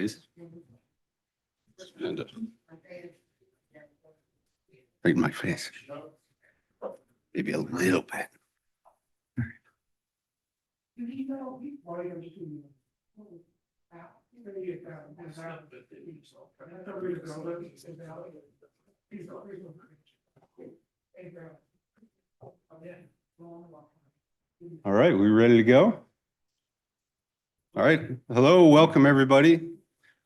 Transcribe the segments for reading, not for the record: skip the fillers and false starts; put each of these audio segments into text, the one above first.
Please. And, right in my face. Maybe a little bit. All right, we ready to go? All right, hello, welcome everybody.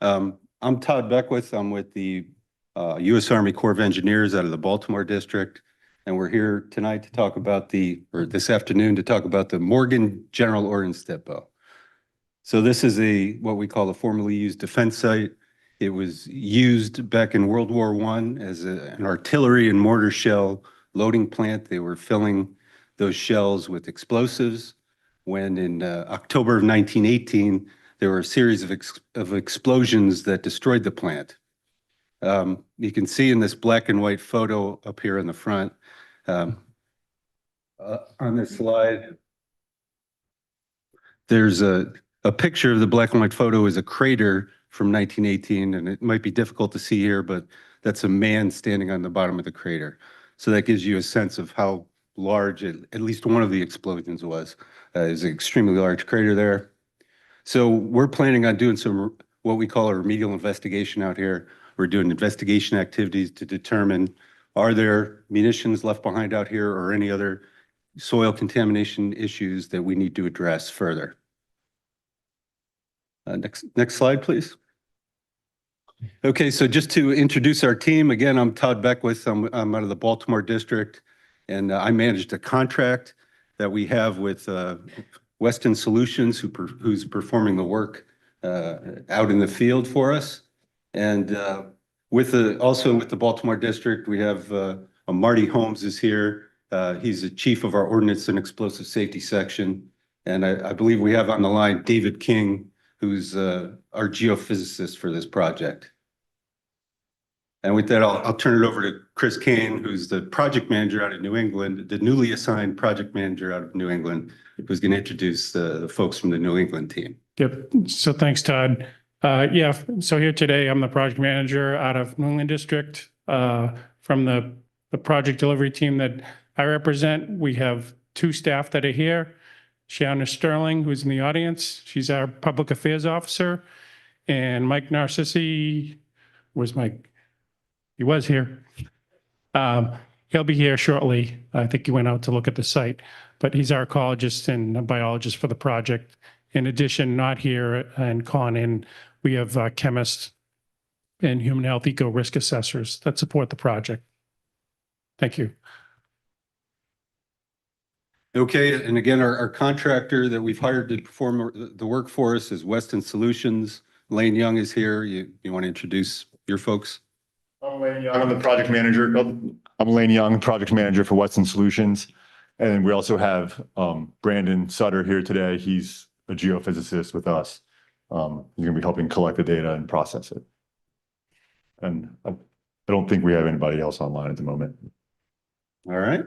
I'm Todd Beckwith. I'm with the U.S. Army Corps of Engineers out of the Baltimore district. And we're here tonight to talk about this afternoon to talk about the Morgan General Ordnance Depot. So this is what we call a formerly used defense site. It was used back in World War I as an artillery and mortar shell loading plant. They were filling those shells with explosives when in October of 1918, there were a series of explosions that destroyed the plant. You can see in this black and white photo up here in the front, on this slide, there's a picture of the black and white photo is a crater from 1918, and it might be difficult to see here, but that's a man standing on the bottom of the crater. So that gives you a sense of how large at least one of the explosions was. There's an extremely large crater there. So we're planning on doing some what we call a remedial investigation out here. We're doing investigation activities to determine, are there munitions left behind out here or any other soil contamination issues that we need to address further. Next slide, please. Okay, so just to introduce our team, again, I'm Todd Beckwith. I'm out of the Baltimore district, and I managed a contract that we have with Weston Solutions, who's performing the work out in the field for us. And also with the Baltimore district, we have Marty Holmes is here. He's the chief of our ordnance and explosive safety section. And I believe we have on the line David King, who's our geophysicist for this project. And with that, I'll turn it over to Chris Kane, who's the project manager out of New England, the newly assigned project manager out of New England, who's going to introduce the folks from the New England team. Yep. So thanks, Todd. So here today, I'm the project manager out of New England District. From the project delivery team that I represent, we have two staff that are here. Shanna Sterling, who's in the audience, she's our public affairs officer, and Mike Narcissi. Where's Mike? He was here. He'll be here shortly. I think he went out to look at the site, but he's our ecologist and a biologist for the project. In addition, not here and calling in, we have chemists and human health eco risk assessors that support the project. Thank you. Okay, and again, our contractor that we've hired to perform the work for us is Weston Solutions. Lane Young is here. You want to introduce your folks? I'm Lane Young. I'm the project manager. I'm Lane Young, project manager for Weston Solutions. And we also have Brandon Sutter here today. He's a geophysicist with us. He's going to be helping collect the data and process it. And I don't think we have anybody else online at the moment. All right.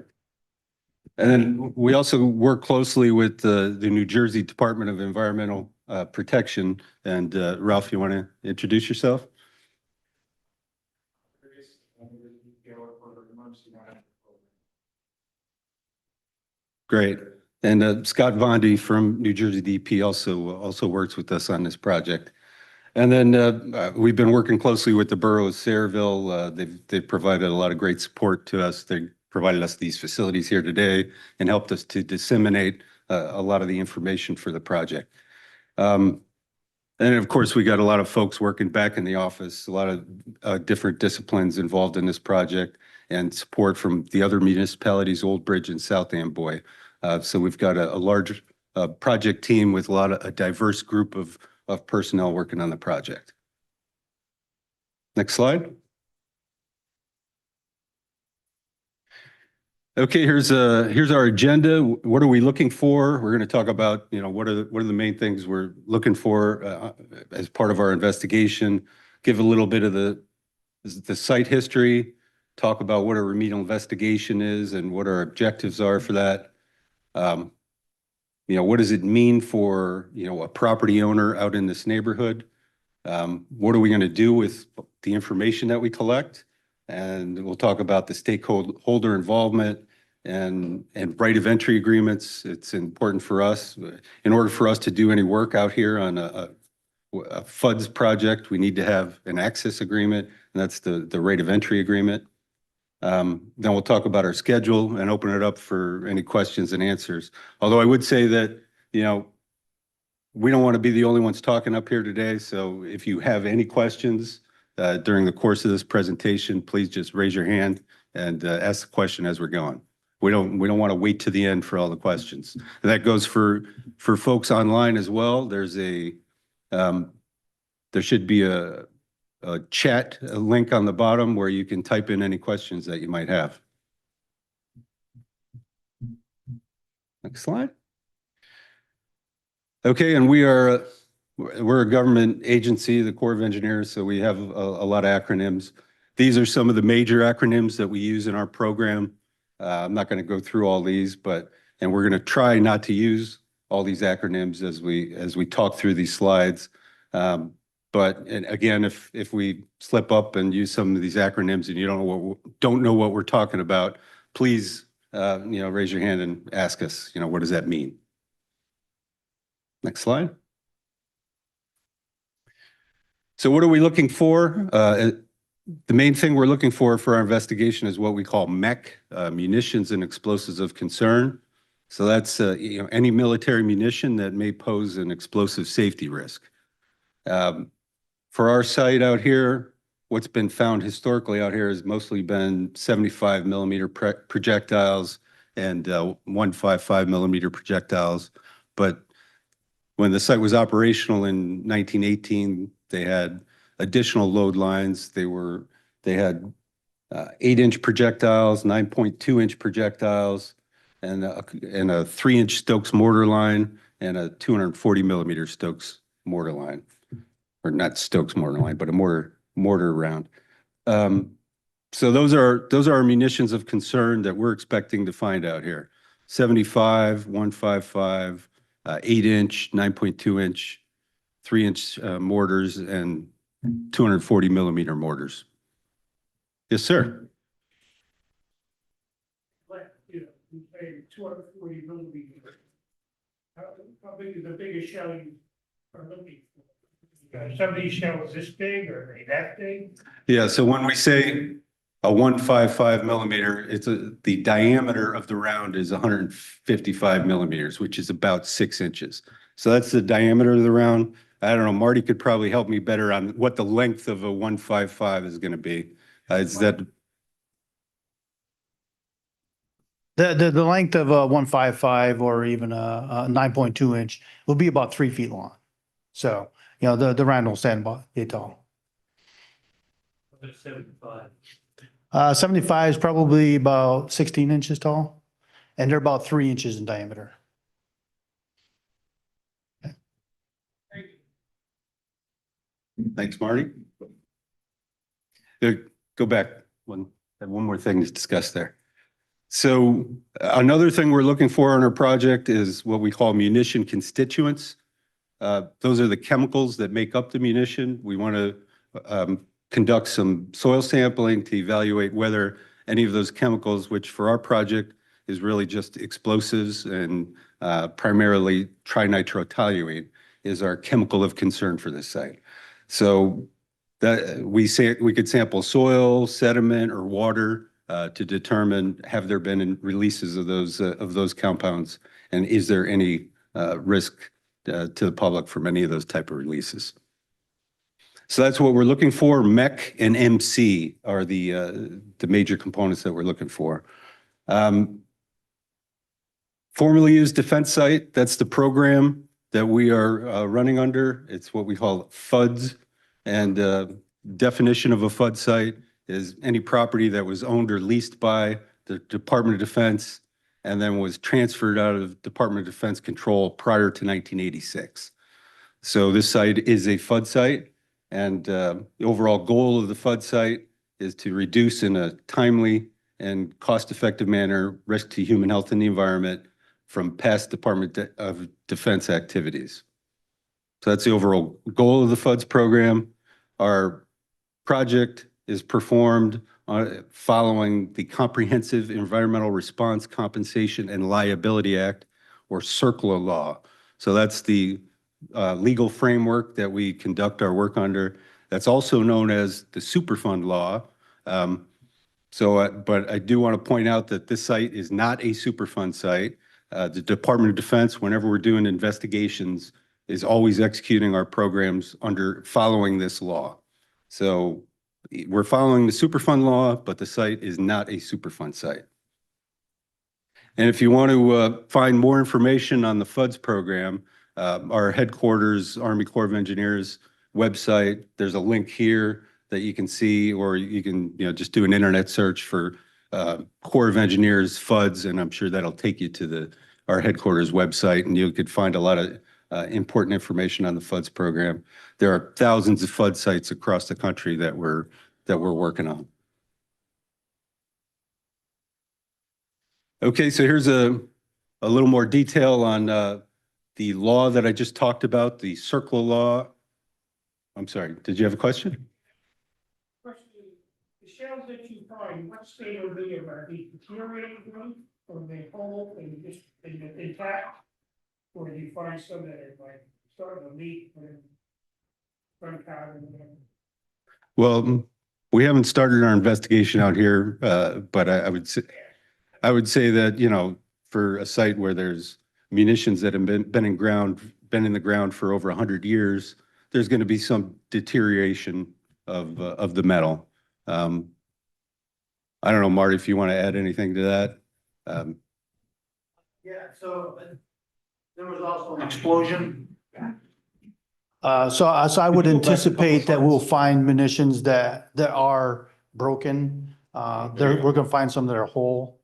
And then we also work closely with the New Jersey Department of Environmental Protection. And Ralph, you want to introduce yourself? Great. And Scott Vondy from New Jersey DP also works with us on this project. And then we've been working closely with the borough of Sayreville. They've provided a lot of great support to us. They provided us these facilities here today and helped us to disseminate a lot of the information for the project. And of course, we got a lot of folks working back in the office, a lot of different disciplines involved in this project, and support from the other municipalities, Old Bridge and South Amboy. So we've got a large project team with a diverse group of personnel working on the project. Next slide. Okay, here's our agenda. What are we looking for? We're going to talk about, what are the main things we're looking for as part of our investigation. Give a little bit of the site history. Talk about what a remedial investigation is and what our objectives are for that. What does it mean for a property owner out in this neighborhood? What are we going to do with the information that we collect? And we'll talk about the stakeholder involvement and right of entry agreements. It's important for us. In order for us to do any work out here on a FUDS project, we need to have an access agreement, and that's the right of entry agreement. Then we'll talk about our schedule and open it up for any questions and answers. Although I would say that, we don't want to be the only ones talking up here today. So if you have any questions during the course of this presentation, please just raise your hand and ask the question as we're going. We don't want to wait to the end for all the questions. And that goes for folks online as well. There should be a chat link on the bottom where you can type in any questions that you might have. Next slide. Okay, and we're a government agency, the Corps of Engineers, so we have a lot of acronyms. These are some of the major acronyms that we use in our program. I'm not going to go through all these, and we're going to try not to use all these acronyms as we talk through these slides. But again, if we slip up and use some of these acronyms and you don't know what we're talking about, please raise your hand and ask us, what does that mean? Next slide. So what are we looking for? The main thing we're looking for our investigation is what we call MEC, munitions and explosives of concern. So that's any military munition that may pose an explosive safety risk. For our site out here, what's been found historically out here has mostly been 75 millimeter projectiles and 155 millimeter projectiles. But when the site was operational in 1918, they had additional load lines. They had 8-inch projectiles, 9.2-inch projectiles, and a 3-inch Stokes mortar line and a 240 millimeter Stokes mortar line, or not Stokes mortar line, but a mortar round. So those are our munitions of concern that we're expecting to find out here: 75, 155. 8-inch, 9.2-inch, 3-inch mortars, and 240 millimeter mortars. Yes, sir. You say 240 millimeters. How big is the biggest shell you are looking for? Some of these shells this big, or are they that big? Yeah, so when we say a 155 millimeter, the diameter of the round is 155 millimeters, which is about 6 inches. So that's the diameter of the round. I don't know, Marty could probably help me better on what the length of a 155 is going to be. Is that The length of a 155 or even a 9.2 inch will be about 3 feet long. So, the round will stand about 8 tall. 75. 75 is probably about 16 inches tall, and they're about 3 inches in diameter. Thanks, Marty. Go back. Have one more thing to discuss there. So another thing we're looking for on our project is what we call munition constituents. Those are the chemicals that make up the munition. We want to conduct some soil sampling to evaluate whether any of those chemicals, which for our project is really just explosives and primarily trinitrotoluene, is our chemical of concern for this site. So that we could sample soil, sediment, or water to determine have there been releases of those compounds, and is there any risk to the public from any of those type of releases. So that's what we're looking for. MEC and MC are the major components that we're looking for. Formerly used defense site, that's the program that we are running under. It's what we call FUDS. And definition of a FUD site is any property that was owned or leased by the Department of Defense and then was transferred out of Department of Defense control prior to 1986. So this site is a FUD site, and the overall goal of the FUD site is to reduce in a timely and cost-effective manner risk to human health and the environment from past Department of Defense activities. So that's the overall goal of the FUDS program. Our project is performed following the Comprehensive Environmental Response, Compensation, and Liability Act, or CERCLA law. So that's the legal framework that we conduct our work under. That's also known as the Superfund law. But I do want to point out that this site is not a Superfund site. The Department of Defense, whenever we're doing investigations, is always executing our programs under following this law. So we're following the Superfund law, but the site is not a Superfund site. And if you want to find more information on the FUDS program, our headquarters, Army Corps of Engineers website, there's a link here that you can see, or you can just do an internet search for Corps of Engineers FUDS, and I'm sure that'll take you to our headquarters website, and you could find a lot of important information on the FUDS program. There are thousands of FUDS sites across the country that we're working on. Okay, so here's a little more detail on the law that I just talked about, the CERCLA law. I'm sorry, did you have a question? Question, the shells that you find, what state are they in? Are they deteriorating, or are they whole and just intact? Or do you find some that are like starting to leak and run out and whatever? Well, we haven't started our investigation out here, but I would say that, for a site where there's munitions that have been in the ground for over 100 years, there's going to be some deterioration of the metal. I don't know, Marty, if you want to add anything to that. Yeah, so there was also an explosion. So I would anticipate that we'll find munitions that are broken. We're gonna find some that are whole.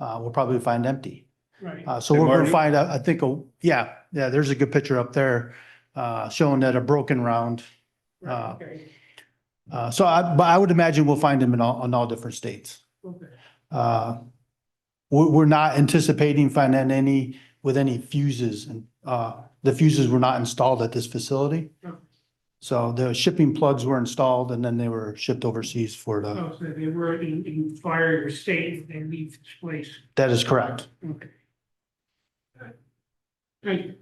We'll probably find empty. Right. So Hey, we're gonna Marty? find, I think, yeah, there's a good picture up there showing that a broken round. Right, okay, But I would imagine we'll find them in all different states. okay. We're not anticipating finding any with any fuses, and the fuses were not installed at this facility. Okay. So the shipping plugs were installed and then they were shipped overseas for the, Oh, so they were in fire or state, and they leave this place. that is correct. Okay. Thank you.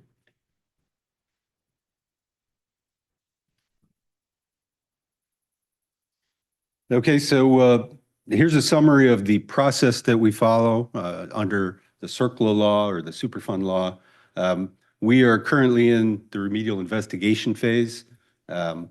Okay, so here's a summary of the process that we follow under the CERCLA law or the Superfund law. We are currently in the remedial investigation phase. In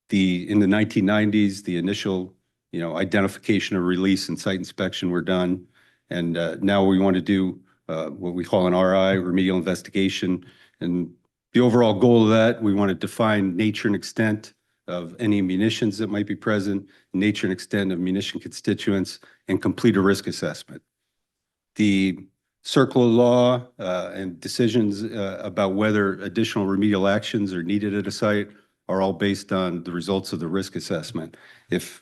the 1990s, the initial, identification of release and site inspection were done. And now we want to do what we call an RI, remedial investigation. And the overall goal of that, we want to define nature and extent of any munitions that might be present, nature and extent of munition constituents, and complete a risk assessment. The CERCLA law and decisions about whether additional remedial actions are needed at a site are all based on the results of the risk assessment. If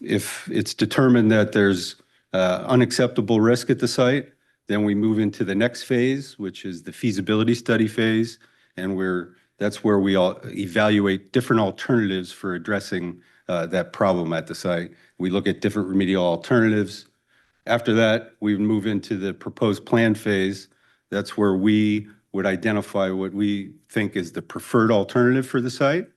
it's determined that there's unacceptable risk at the site, then we move into the next phase, which is the feasibility study phase, and that's where we all evaluate different alternatives for addressing that problem at the site. We look at different remedial alternatives. After that, we move into the proposed plan phase. That's where we would identify what we think is the preferred alternative for the site.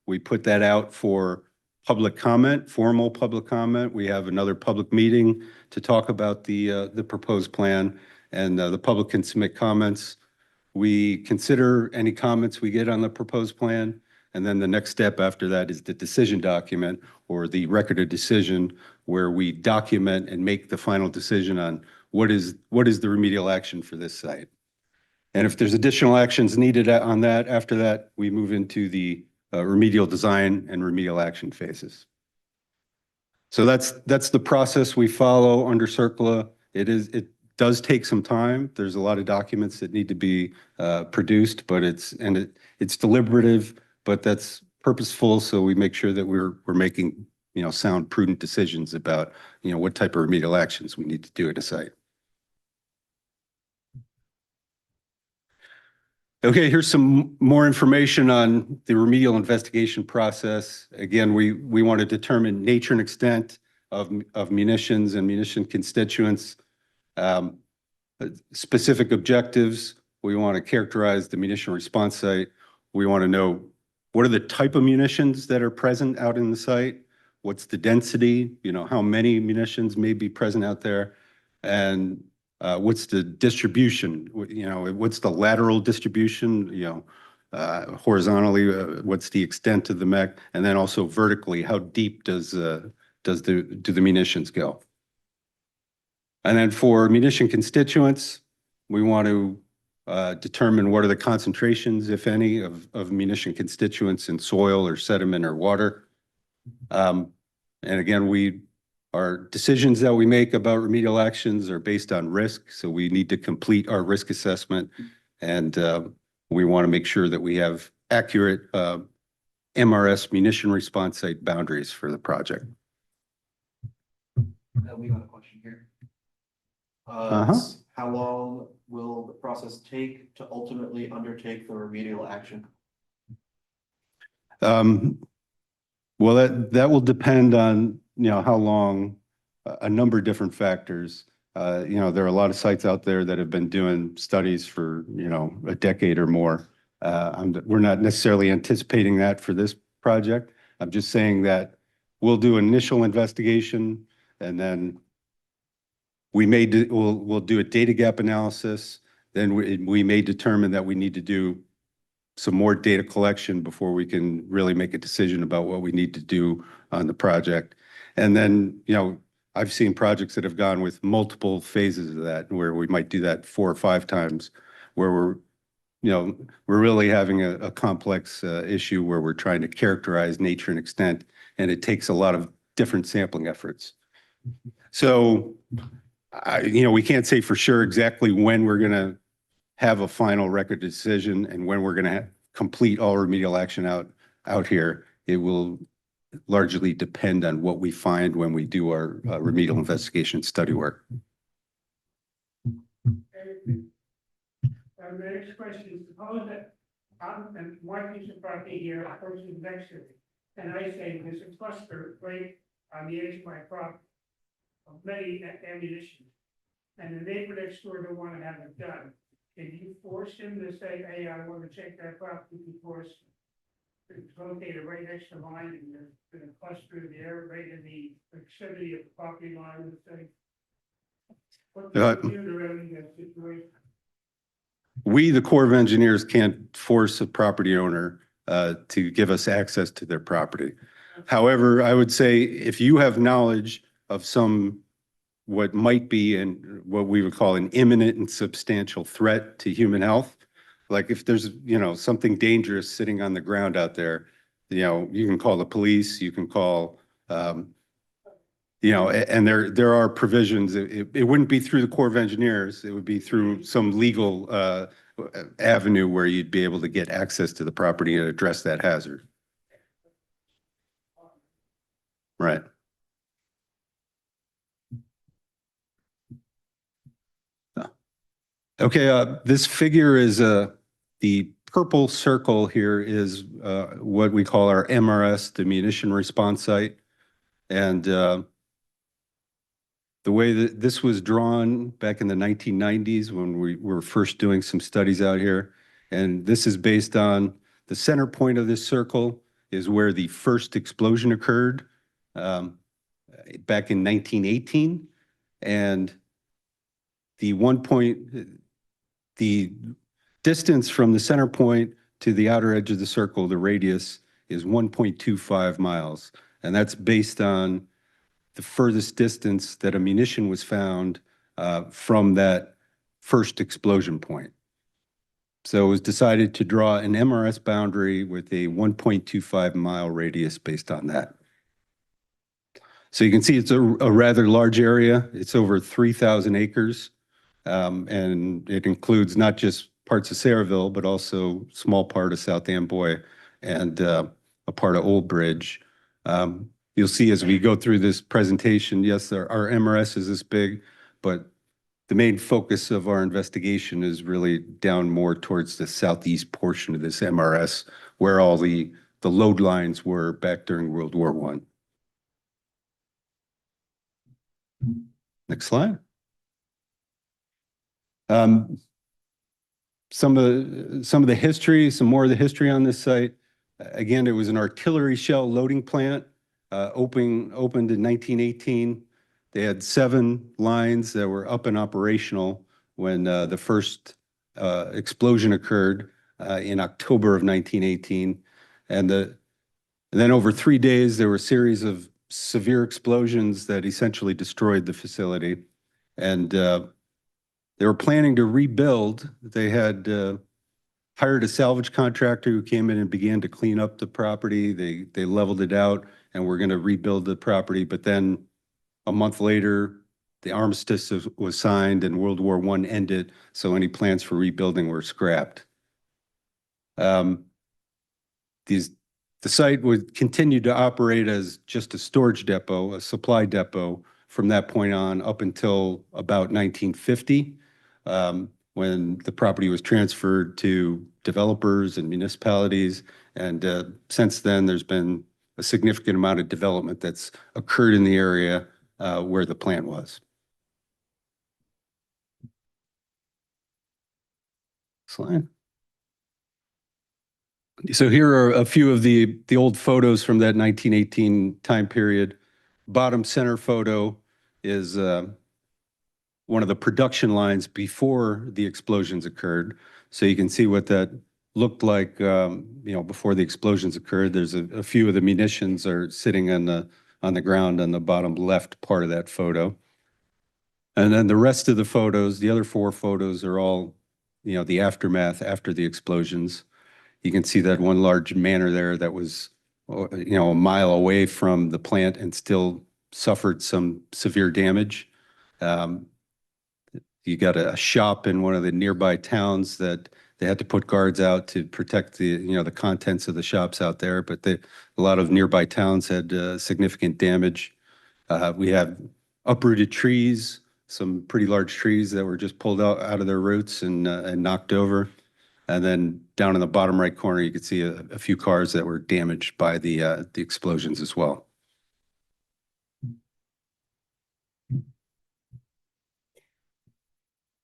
We put that out for public comment, formal public comment. We have another public meeting to talk about the proposed plan, and the public can submit comments. We consider any comments we get on the proposed plan, and then the next step after that is the decision document, or the record of decision, where we document and make the final decision on what is the remedial action for this site. And if there's additional actions needed on that, after that, we move into the remedial design and remedial action phases. So that's the process we follow under CERCLA. It does take some time. There's a lot of documents that need to be produced, but it's deliberative, but that's purposeful. So we make sure that we're making sound, prudent decisions about what type of remedial actions we need to do at a site. Okay, here's some more information on the remedial investigation process. Again, we want to determine nature and extent of munitions and munition constituents. Um, Specific objectives, we want to characterize the munition response site. We want to know what are the type of munitions that are present out in the site? What's the density? How many munitions may be present out there? And what's the distribution? What's the lateral distribution? Horizontally, what's the extent of the mech? And then also vertically, how deep do the munitions go? And then for munition constituents, we want to determine what are the concentrations, if any, of munition constituents in soil or sediment or water. And again, our decisions that we make about remedial actions are based on risk. So we need to complete our risk assessment, and we want to make sure that we have accurate MRS munition response site boundaries for the project. We got a question here. How long will the process take to ultimately undertake the remedial action? Well, that will depend on, how long, a number of different factors. There are a lot of sites out there that have been doing studies for, a decade or more. We're not necessarily anticipating that for this project. I'm just saying that we'll do initial investigation, and then we'll do a data gap analysis. Then we may determine that we need to do some more data collection before we can really make a decision about what we need to do on the project. And then, I've seen projects that have gone with multiple phases of that, where we might do that 4 or 5 times, where we're really having a complex issue where we're trying to characterize nature and extent, and it takes a lot of different sampling efforts. So, we can't say for sure exactly when we're going to have a final record decision and when we're going to complete all remedial action out here. It will largely depend on what we find when we do our remedial investigation study work. The next question is, suppose that I'm and one piece of property here, a person next to me, and I say there's a cluster right on the edge of my property of many ammunition, and the neighbor next door don't want to have it done. Can you force him to say, hey, I want to check that property because it's located right next to mine, and there's been a cluster there right in the proximity of the property line and thing? What do you do to remedy that situation? We, the Corps of Engineers, can't force a property owner to give us access to their property. However, I would say if you have knowledge of what might be and what we would call an imminent and substantial threat to human health, like if there's, something dangerous sitting on the ground out there, you can call the police, you can call, and there are provisions. It wouldn't be through the Corps of Engineers. It would be through some legal avenue where you'd be able to get access to the property and address that hazard. Right. Okay, this figure is the purple circle here is what we call our MRS, the munition response site. And the way that this was drawn back in the 1990s when we were first doing some studies out here. And this is based on the center point of this circle is where the first explosion occurred back in 1918. And the distance from the center point to the outer edge of the circle, the radius, is 1.25 miles. And that's based on the furthest distance that a munition was found from that first explosion point. So it was decided to draw an MRS boundary with a 1.25 mile radius based on that. So you can see it's a rather large area. It's over 3,000 acres. And it includes not just parts of Sayreville, but also a small part of South Amboy and a part of Old Bridge. You'll see as we go through this presentation, yes, our MRS is this big, but the main focus of our investigation is really down more towards the southeast portion of this MRS, where all the load lines were back during World War I. Next slide. Some of the history, some more of the history on this site. Again, it was an artillery shell loading plant, opened in 1918. They had 7 lines that were up and operational when the first explosion occurred in October of 1918. And then over 3 days, there were a series of severe explosions that essentially destroyed the facility. And they were planning to rebuild. They had hired a salvage contractor who came in and began to clean up the property. They leveled it out and were going to rebuild the property. But then a month later, the armistice was signed and World War I ended. So any plans for rebuilding were scrapped. The site would continue to operate as just a storage depot, a supply depot from that point on up until about 1950, when the property was transferred to developers and municipalities. And since then, there's been a significant amount of development that's occurred in the area where the plant was. Slide. So here are a few of the old photos from that 1918 time period. Bottom center photo is one of the production lines before the explosions occurred. So you can see what that looked like, before the explosions occurred. There's a few of the munitions are sitting on the ground on the bottom left part of that photo. And then the rest of the photos, the other 4 photos are all, the aftermath after the explosions. You can see that one large manor there that was, a mile away from the plant and still suffered some severe damage. You got a shop in one of the nearby towns that they had to put guards out to protect the contents of the shops out there. But a lot of nearby towns had significant damage. We have uprooted trees, some pretty large trees that were just pulled out of their roots and knocked over. And then down in the bottom right corner, you can see a few cars that were damaged by the explosions as well.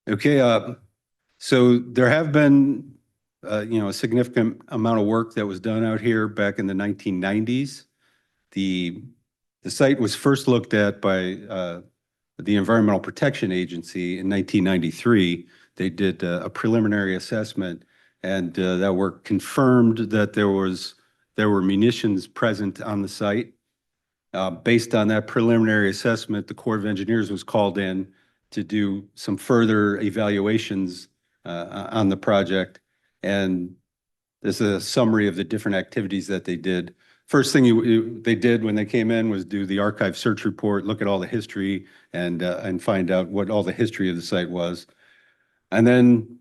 Okay, so there have been, a significant amount of work that was done out here back in the 1990s. The site was first looked at by the Environmental Protection Agency in 1993. They did a preliminary assessment, and that work confirmed that there were munitions present on the site. Based on that preliminary assessment, the Corps of Engineers was called in to do some further evaluations on the project. And this is a summary of the different activities that they did. First thing they did when they came in was do the archive search report, look at all the history and find out what all the history of the site was. And then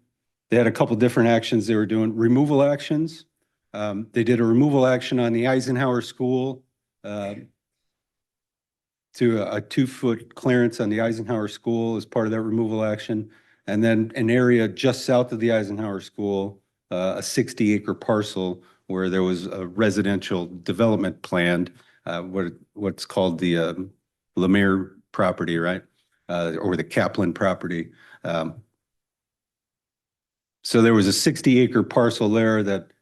they had a couple different actions they were doing. Removal actions. They did a removal action on the Eisenhower School to a 2-foot clearance on the Eisenhower School as part of that removal action. And then an area just south of the Eisenhower School, a 60-acre parcel where there was a residential development planned, what's called the Lemire property, right? Or the Kaplan property. So there was a 60-acre parcel there that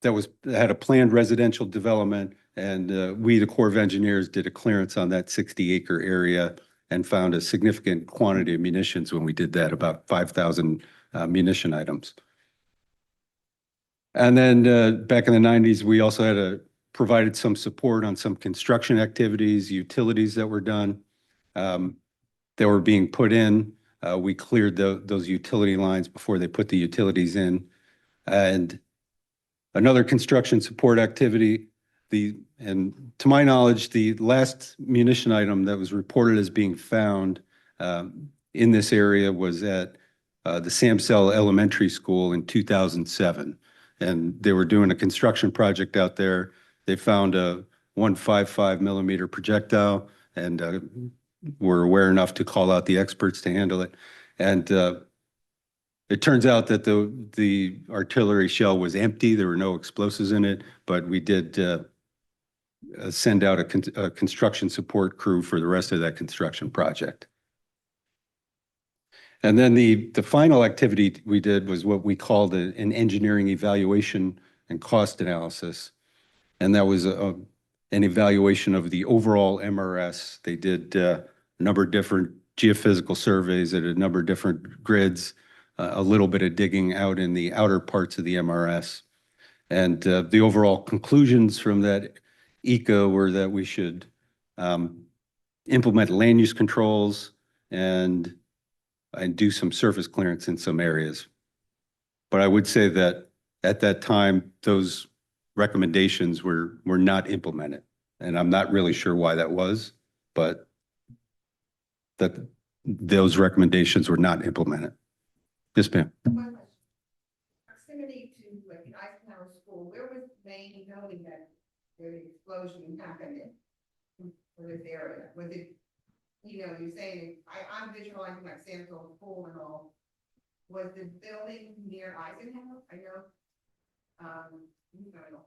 had a planned residential development, and we, the Corps of Engineers, did a clearance on that 60-acre area and found a significant quantity of munitions when we did that, about 5,000 munition items. And then back in the 90s, we also had provided some support on some construction activities, utilities that were done, that were being put in. We cleared those utility lines before they put the utilities in. And another construction support activity, and to my knowledge, the last munition item that was reported as being found in this area was at the Samsell Elementary School in 2007. And they were doing a construction project out there. They found a 155 millimeter projectile and were aware enough to call out the experts to handle it. And it turns out that the artillery shell was empty. There were no explosives in it, but we did send out a construction support crew for the rest of that construction project. And then the final activity we did was what we called an engineering evaluation and cost analysis. And that was an evaluation of the overall MRS. They did a number of different geophysical surveys at a number of different grids, a little bit of digging out in the outer parts of the MRS. And the overall conclusions from that ECA were that we should implement land use controls and do some surface clearance in some areas. But I would say that at that time, those recommendations were not implemented. And I'm not really sure why that was, but that those recommendations were not implemented. Yes, ma'am. Proximity to like the Eisenhower School, where was the main building that where the explosion happened in for this area? Was it, you know, you're saying, I'm visualizing like Santos Pool and all. Was the building near Eisenhower? I know. You know,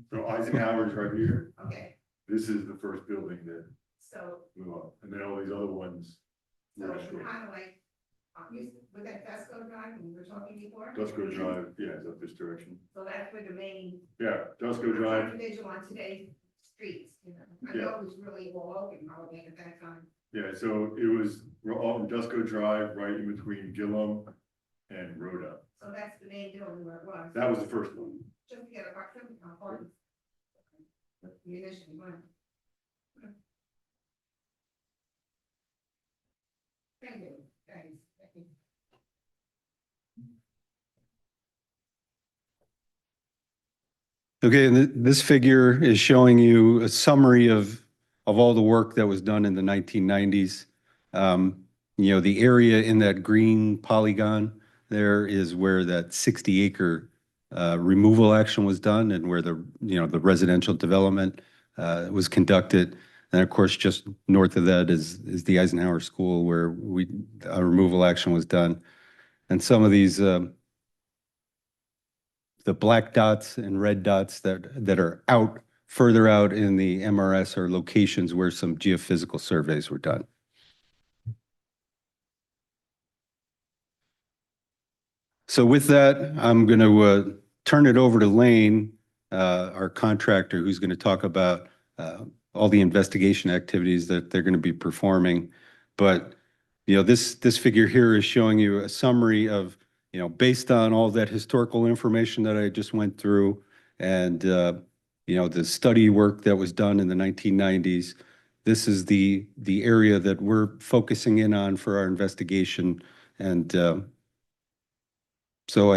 So Eisenhower's right here. okay, This is the first building that so, blew up, and then all these other ones. so kind of like, was that Tesco Drive when we were talking before? Dusko Drive, yeah, is up this direction. So that's where the main. Yeah, Dusko I'm Drive, trying to visual on today's streets, you know, I know it was really all open probably at that time. yeah, so it was all Dusko Drive, right in between Gillum and Rhoda. So that's the main building where it was. That was the first one. Just to get a proximity, how far. The initially went. Thank you, thanks. Thank you. Okay, and this figure is showing you a summary of all the work that was done in the 1990s. You know, the area in that green polygon there is where that 60-acre removal action was done and where the residential development was conducted. And of course, just north of that is the Eisenhower School where a removal action was done. And some of these the black dots and red dots that are out further out in the MRS are locations where some geophysical surveys were done. So with that, I'm going to turn it over to Lane, our contractor, who's going to talk about all the investigation activities that they're going to be performing. But, you know, this figure here is showing you a summary of, you know, based on all that historical information that I just went through and, you know, the study work that was done in the 1990s, this is the area that we're focusing in on for our investigation. And so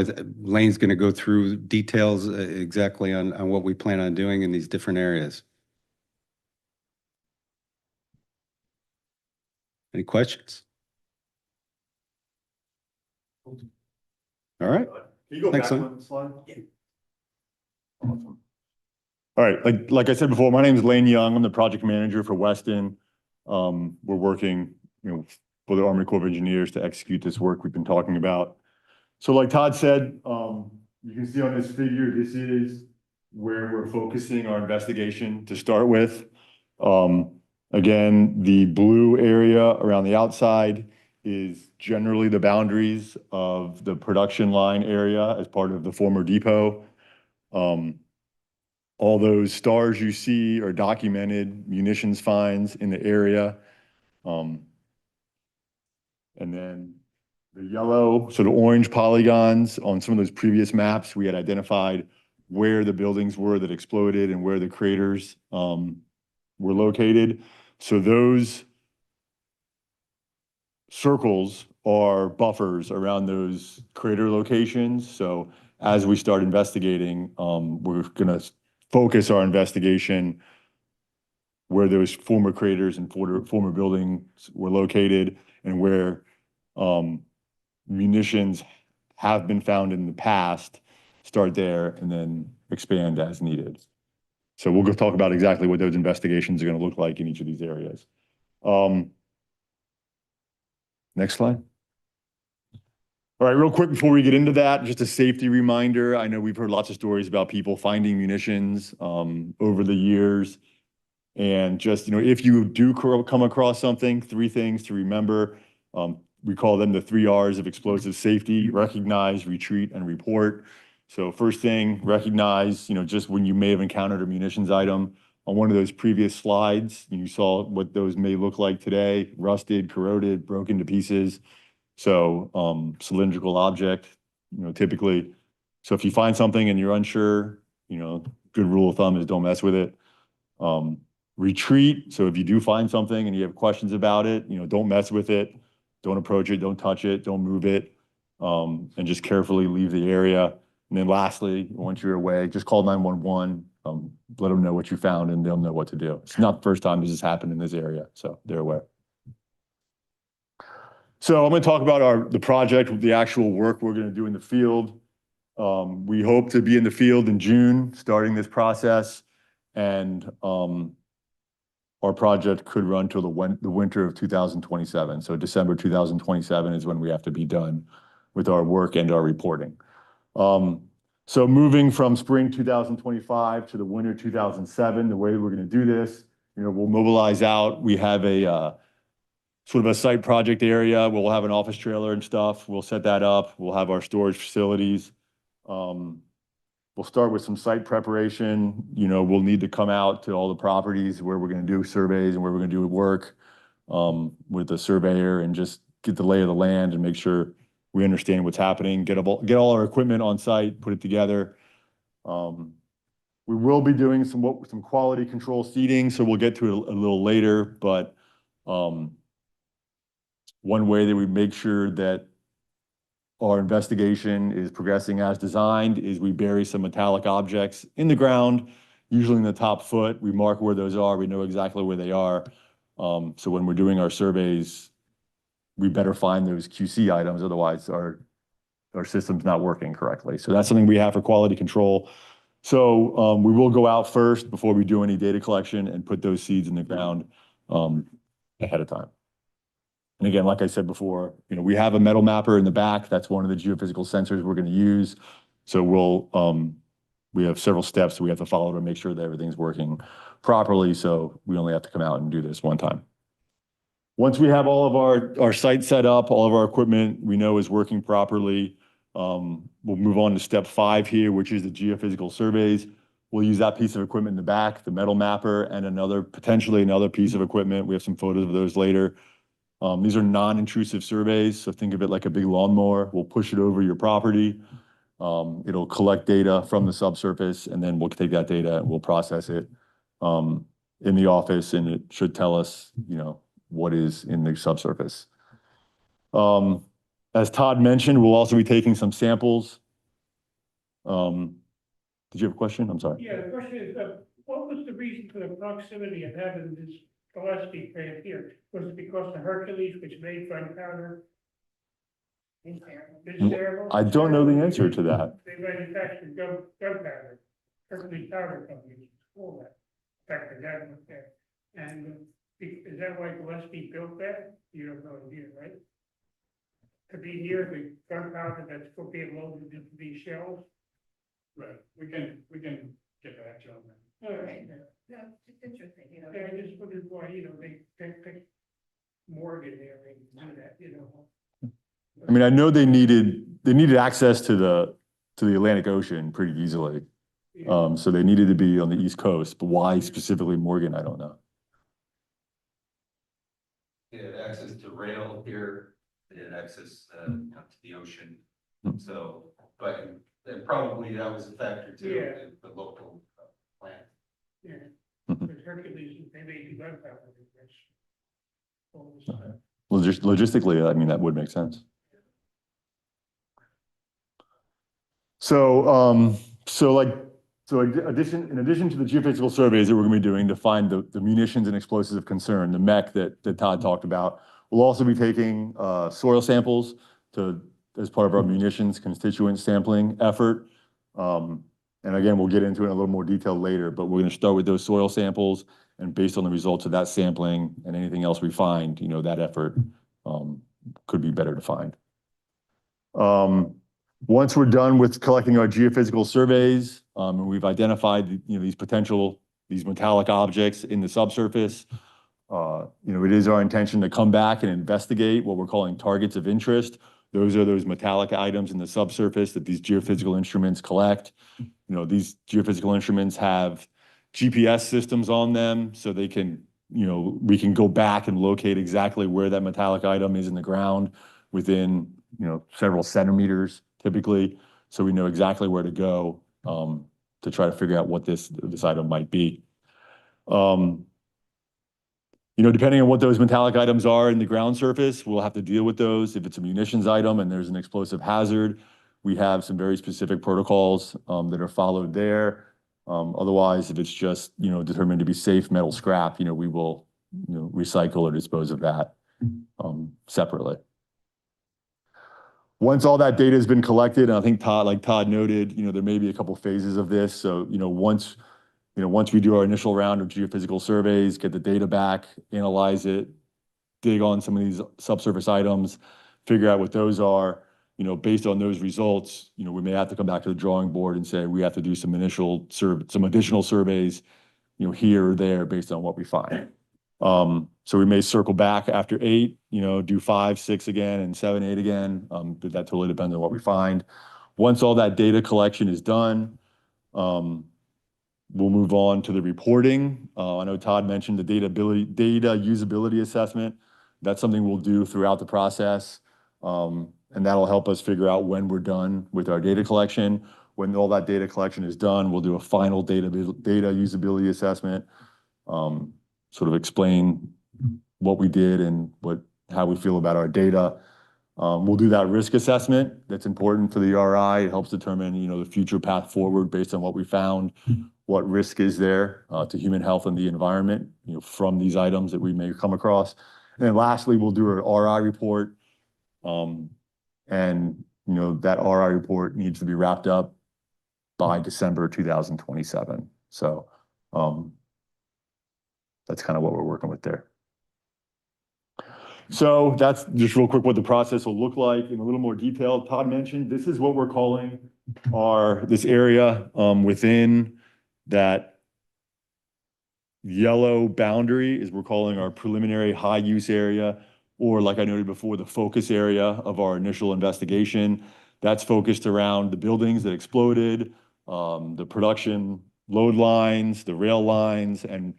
Lane's going to go through details exactly on what we plan on doing in these different areas. Any questions? All right. Can you go Thanks, back Lynn. one slide? Yeah. Awesome. All right, like I said before, my name is Lane Young. I'm the project manager for Weston. We're working, you know, for the Army Corps of Engineers to execute this work we've been talking about. So like Todd said, you can see on this figure, this is where we're focusing our investigation to start with. Again, the blue area around the outside is generally the boundaries of the production line area as part of the former depot. All those stars you see are documented munitions finds in the area. And then the yellow, sort of orange polygons on some of those previous maps, we had identified where the buildings were that exploded and where the craters were located. So those circles are buffers around those crater locations. So as we start investigating, we're going to focus our investigation where those former craters and former buildings were located and where munitions have been found in the past, start there and then expand as needed. So we'll go talk about exactly what those investigations are going to look like in each of these areas. Next slide. All right, real quick before we get into that, just a safety reminder. I know we've heard lots of stories about people finding munitions over the years. And just, if you do come across something, 3 things to remember. We call them the 3 R's of explosive safety: recognize, retreat, and report. So first thing, recognize, just when you may have encountered a munitions item. On one of those previous slides, you saw what those may look like today: rusted, corroded, broken to pieces. So cylindrical object, typically. So if you find something and you're unsure, good rule of thumb is don't mess with it. Retreat. So if you do find something and you have questions about it, don't mess with it. Don't approach it, don't touch it, don't move it, and just carefully leave the area. And then lastly, once you're away, just call 911, let them know what you found and they'll know what to do. It's not the first time this has happened in this area, so they're aware. So I'm going to talk about the project, the actual work we're going to do in the field. We hope to be in the field in June, starting this process, and our project could run till the winter of 2027. So December 2027 is when we have to be done with our work and our reporting. So moving from spring 2025 to the winter 2007, the way we're going to do this, we'll mobilize out. We have a sort of a site project area. We'll have an office trailer and stuff. We'll set that up. We'll have our storage facilities. We'll start with some site preparation. We'll need to come out to all the properties where we're going to do surveys and where we're going to do work with the surveyor and just get the lay of the land and make sure we understand what's happening, get all our equipment on site, put it together. We will be doing some quality control seeding, so we'll get to it a little later, but one way that we make sure that our investigation is progressing as designed is we bury some metallic objects in the ground, usually in the top foot. We mark where those are. We know exactly where they are. So when we're doing our surveys, we better find those QC items. Otherwise, our system's not working correctly. So that's something we have for quality control. So we will go out first before we do any data collection and put those seeds in the ground ahead of time. And again, like I said before, we have a metal mapper in the back. That's one of the geophysical sensors we're going to use. So we have several steps we have to follow to make sure that everything's working properly. So we only have to come out and do this one time. Once we have all of our site set up, all of our equipment we know is working properly, we'll move on to step 5 here, which is the geophysical surveys. We'll use that piece of equipment in the back, the metal mapper, and potentially another piece of equipment. We have some photos of those later. These are non-intrusive surveys, so think of it like a big lawnmower. We'll push it over your property. It'll collect data from the subsurface, and then we'll take that data and we'll process it in the office, and it should tell us, what is in the subsurface. As Todd mentioned, we'll also be taking some samples. Did you have a question? I'm sorry. Yeah, the question is, what was the reason for the proximity of having this Gillespie plant here? Was it because the Hercules, which made gunpowder? I don't know the answer to that. They manufactured gunpowder. Hercules Powder Company before that. In fact, the dad was there. And is that why Gillespie built that? You don't know either, right? To be near the gunpowder that's being loaded into these shells? Right, we can get back to that. All right. No, it's interesting, Yeah, I just wondered why, they picked Morgan there and do that, I mean, I know they needed access to the Atlantic Ocean pretty easily. So they needed to be on the East Coast, but why specifically Morgan, I don't know. They had access to rail here, they had access to the ocean. So, but probably that was a factor too, Yeah. the local plant. Yeah, Mhm. but Hercules, they made the gunpowder. Logistically, I mean, that would make sense. So, in addition to the geophysical surveys that we're going to be doing to find the munitions and explosives of concern, the MEC that Todd talked about, we'll also be taking soil samples as part of our munitions constituent sampling effort. And again, we'll get into it in a little more detail later, but we're going to start with those soil samples And based on the results of that sampling and anything else we find, you know, that effort could be better defined. Once we're done with collecting our geophysical surveys, and we've identified, you know, these metallic objects in the subsurface, you know, it is our intention to come back and investigate what we're calling targets of interest. Those are those metallic items in the subsurface that these geophysical instruments collect. You know, these geophysical instruments have GPS systems on them, so they can, you know, we can go back and locate exactly where that metallic item is in the ground within, you know, several centimeters typically. So we know exactly where to go to try to figure out what this item might be. You know, depending on what those metallic items are in the ground surface, we'll have to deal with those. If it's a munitions item and there's an explosive hazard, we have some very specific protocols that are followed there. Otherwise, if it's just, you know, determined to be safe metal scrap, you know, we will, you know, recycle or dispose of that separately. Once all that data has been collected, and I think Todd noted, you know, there may be a couple phases of this. So, you know, once we do our initial round of geophysical surveys, get the data back, analyze it, dig on some of these subsurface items, figure out what those are, you know, based on those results, you know, we may have to come back to the drawing board and say, we have to do some additional surveys, you know, here or there based on what we find. So we may circle back after 8, you know, do 5, 6 again, and 7, 8 again. But that totally depends on what we find. Once all that data collection is done, we'll move on to the reporting. I know Todd mentioned the data usability assessment. That's something we'll do throughout the process. And that'll help us figure out when we're done with our data collection. When all that data collection is done, we'll do a final data usability assessment, sort of explain what we did and how we feel about our data. We'll do that risk assessment. That's important for the RI. It helps determine, you know, the future path forward based on what we found, what risk is there to human health and the environment, you know, from these items that we may come across. And then lastly, we'll do an RI report. And, you know, that RI report needs to be wrapped up by December 2027. So that's kind of what we're working with there. So that's just real quick what the process will look like in a little more detail. Todd mentioned this is what we're calling this area within that yellow boundary is we're calling our preliminary high use area, or like I noted before, the focus area of our initial investigation. That's focused around the buildings that exploded, the production load lines, the rail lines, and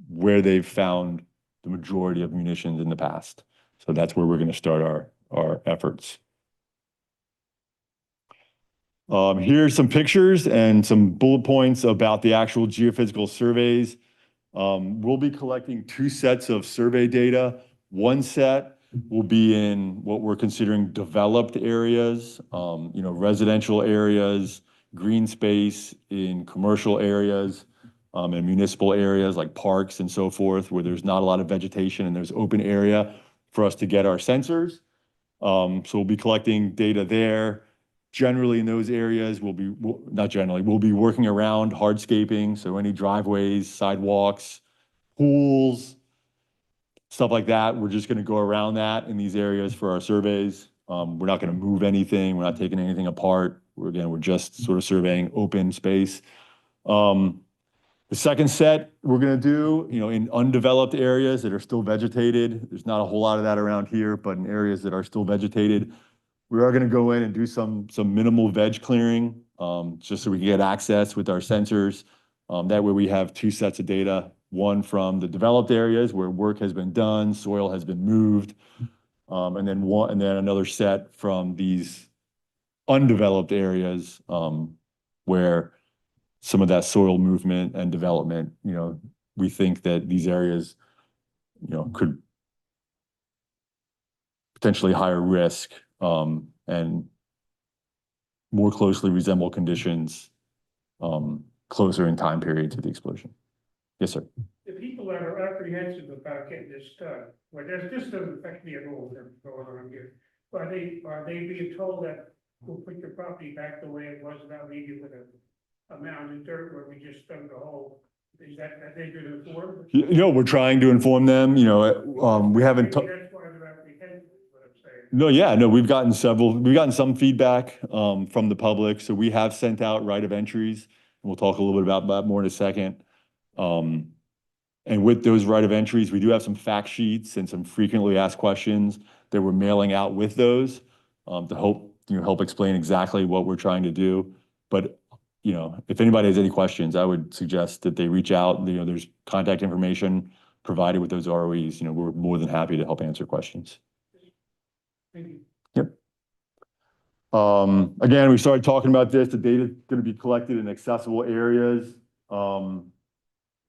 where they've found the majority of munitions in the past. So that's where we're going to start our efforts. Here's some pictures and some bullet points about the actual geophysical surveys. We'll be collecting 2 sets of survey data. One set will be in what we're considering developed areas, you know, residential areas, green space in commercial areas, and municipal areas like parks and so forth, where there's not a lot of vegetation and there's open area for us to get our sensors. So we'll be collecting data there. Generally in those areas, we'll be working around hardscaping. So any driveways, sidewalks, pools, stuff like that. We're just going to go around that in these areas for our surveys. We're not going to move anything. We're not taking anything apart. We're just sort of surveying open space. The second set we're going to do, you know, in undeveloped areas that are still vegetated. There's not a whole lot of that around here, but in areas that are still vegetated, we are going to go in and do some minimal veg clearing, just so we can get access with our sensors. That way we have 2 sets of data, one from the developed areas where work has been done, soil has been moved, and then another set from these undeveloped areas where some of that soil movement and development, you know, we think that these areas, you know, could potentially higher risk and more closely resemble conditions closer in time period to the explosion. Yes, sir. The people that are apprehensive about getting this done, well, this doesn't affect me at all, what's going on here. Are they being told that we'll put your property back the way it was, not leave you with a mound of dirt where we just dug the hole Is that they've been informed? We're trying to inform them, we haven't. Maybe that's why they're apprehensive, is what I'm saying. No, yeah, no, we've gotten some feedback from the public, so we have sent out right of entries. And we'll talk a little bit about that more in a second. And with those right of entries, we do have some fact sheets and some frequently asked questions that we're mailing out with those to help explain exactly what we're trying to do. But, if anybody has any questions, I would suggest that they reach out. There's contact information provided with those ROEs. We're more than happy to help answer questions. Thank you. Again, we started talking about this, the data going to be collected in accessible areas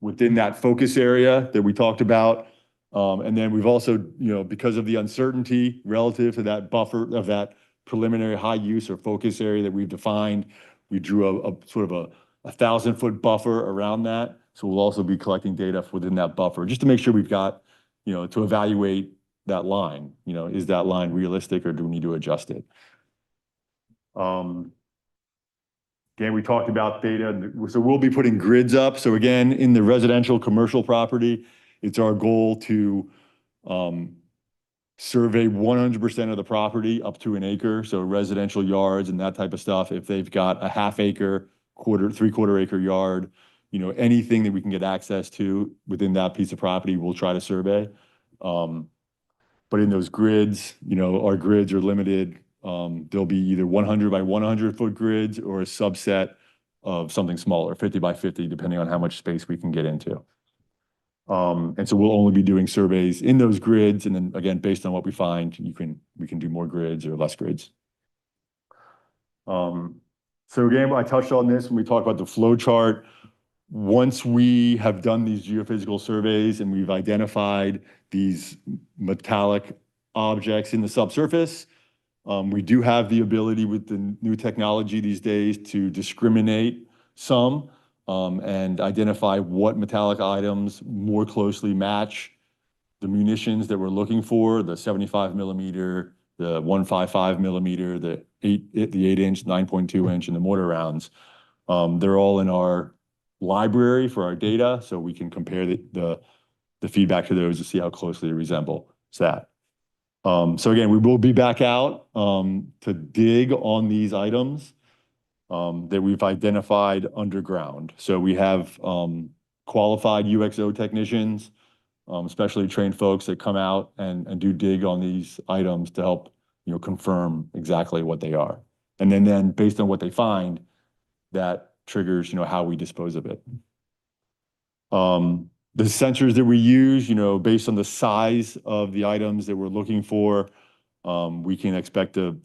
within that focus area that we talked about. And then we've also, because of the uncertainty relative to that buffer of that preliminary high use or focus area that we've defined, we drew a sort of a 1,000-foot buffer around that. So we'll also be collecting data within that buffer, just to make sure we've got, to evaluate that line. Is that line realistic or do we need to adjust it? Again, we talked about data, so we'll be putting grids up. So again, in the residential commercial property, it's our goal to survey 100% of the property up to an acre. So residential yards and that type of stuff. If they've got a half acre, three-quarter acre yard, anything that we can get access to within that piece of property, we'll try to survey. But in those grids, our grids are limited. There'll be either 100 by 100 foot grids or a subset of something smaller, 50 by 50, depending on how much space we can get into. And so we'll only be doing surveys in those grids. And then again, based on what we find, we can do more grids or less grids. So again, I touched on this when we talked about the flow chart. Once we have done these geophysical surveys and we've identified these metallic objects in the subsurface, we do have the ability with the new technology these days to discriminate some and identify what metallic items more closely match the munitions that we're looking for, the 75 millimeter, the 155 millimeter, the 8-inch, 9.2 inch, and the mortar rounds. They're all in our library for our data, so we can compare the feedback to those to see how closely they resemble that. So again, we will be back out to dig on these items that we've identified underground. So we have qualified UXO technicians, especially trained folks that come out and do dig on these items to help confirm exactly what they are. And then based on what they find, that triggers how we dispose of it. The sensors that we use, based on the size of the items that we're looking for, we can expect to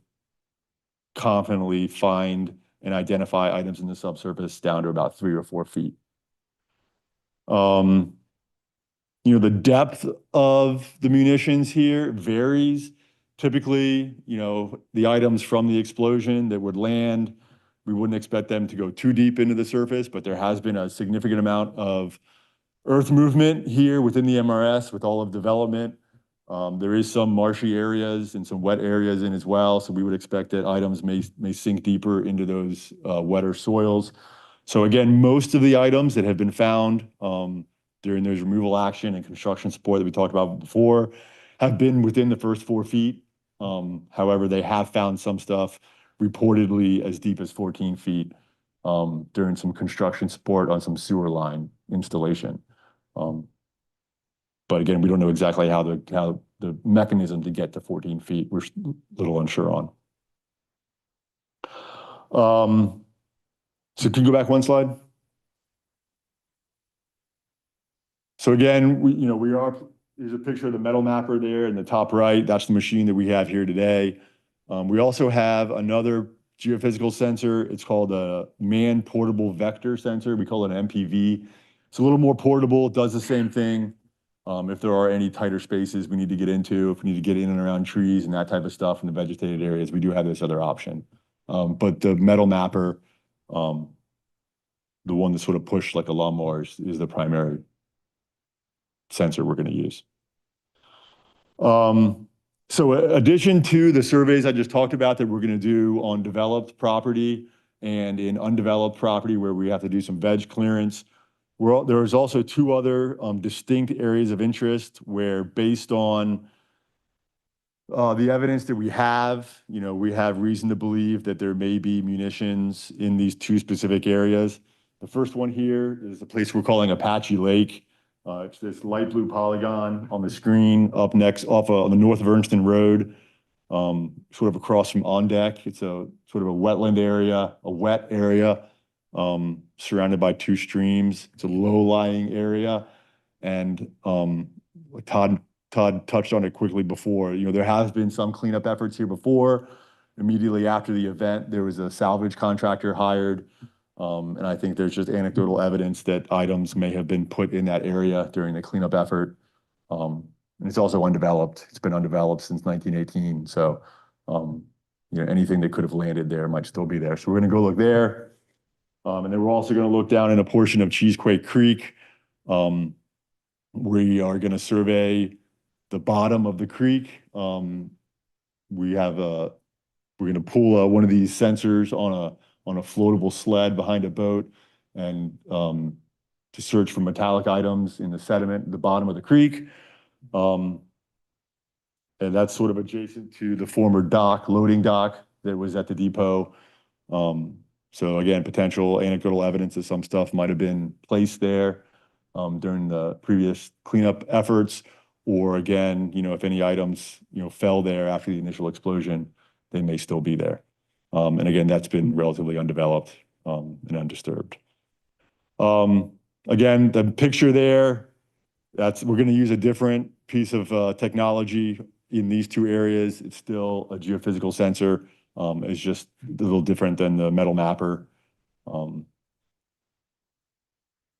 confidently find and identify items in the subsurface down to about 3 or 4 feet. The depth of the munitions here varies. Typically, the items from the explosion that would land, we wouldn't expect them to go too deep into the surface, but there has been a significant amount of earth movement here within the MRS with all of development. There is some marshy areas and some wet areas in as well. So we would expect that items may sink deeper into those wetter soils. So again, most of the items that have been found during those removal action and construction support that we talked about before have been within the first 4 feet. However, they have found some stuff reportedly as deep as 14 feet during some construction support on some sewer line installation. But again, we don't know exactly how the mechanism to get to 14 feet, we're a little unsure on. So can you go back one slide? So again, there's a picture of the metal mapper there in the top right. That's the machine that we have here today. We also have another geophysical sensor. It's called a man portable vector sensor. We call it an MPV. It's a little more portable. It does the same thing. If there are any tighter spaces we need to get into, if we need to get in and around trees and that type of stuff in the vegetated areas, we do have this other option. But the metal mapper, the one that's sort of pushed like a lawnmower is the primary sensor we're going to use. So addition to the surveys I just talked about that we're going to do on developed property and in undeveloped property where we have to do some veg clearance, There's also two other distinct areas of interest where, based on the evidence that we have reason to believe that there may be munitions in these two specific areas. The first one here is a place we're calling Apache Lake. It's this light blue polygon on the screen up next on the North Vernston Road, sort of across from On Deck. It's a sort of a wetland area, a wet area, surrounded by two streams. It's a low-lying area. And Todd touched on it quickly before. There has been some cleanup efforts here before. Immediately after the event, there was a salvage contractor hired. And I think there's just anecdotal evidence that items may have been put in that area during the cleanup effort. And it's also undeveloped. It's been undeveloped since 1918. So, anything that could have landed there might still be there. So we're going to go look there. And then we're also going to look down in a portion of Cheesequake Creek. We are going to survey the bottom of the creek. We're going to pull one of these sensors on a floatable sled behind a boat and to search for metallic items in the sediment at the bottom of the creek. And that's sort of adjacent to the former loading dock that was at the depot. So again, potential anecdotal evidence that some stuff might have been placed there during the previous cleanup efforts, or again, if any items, fell there after the initial explosion, they may still be there. And again, that's been relatively undeveloped and undisturbed. Again, the picture there, we're going to use a different piece of technology in these two areas. It's still a geophysical sensor. It's just a little different than the metal mapper. And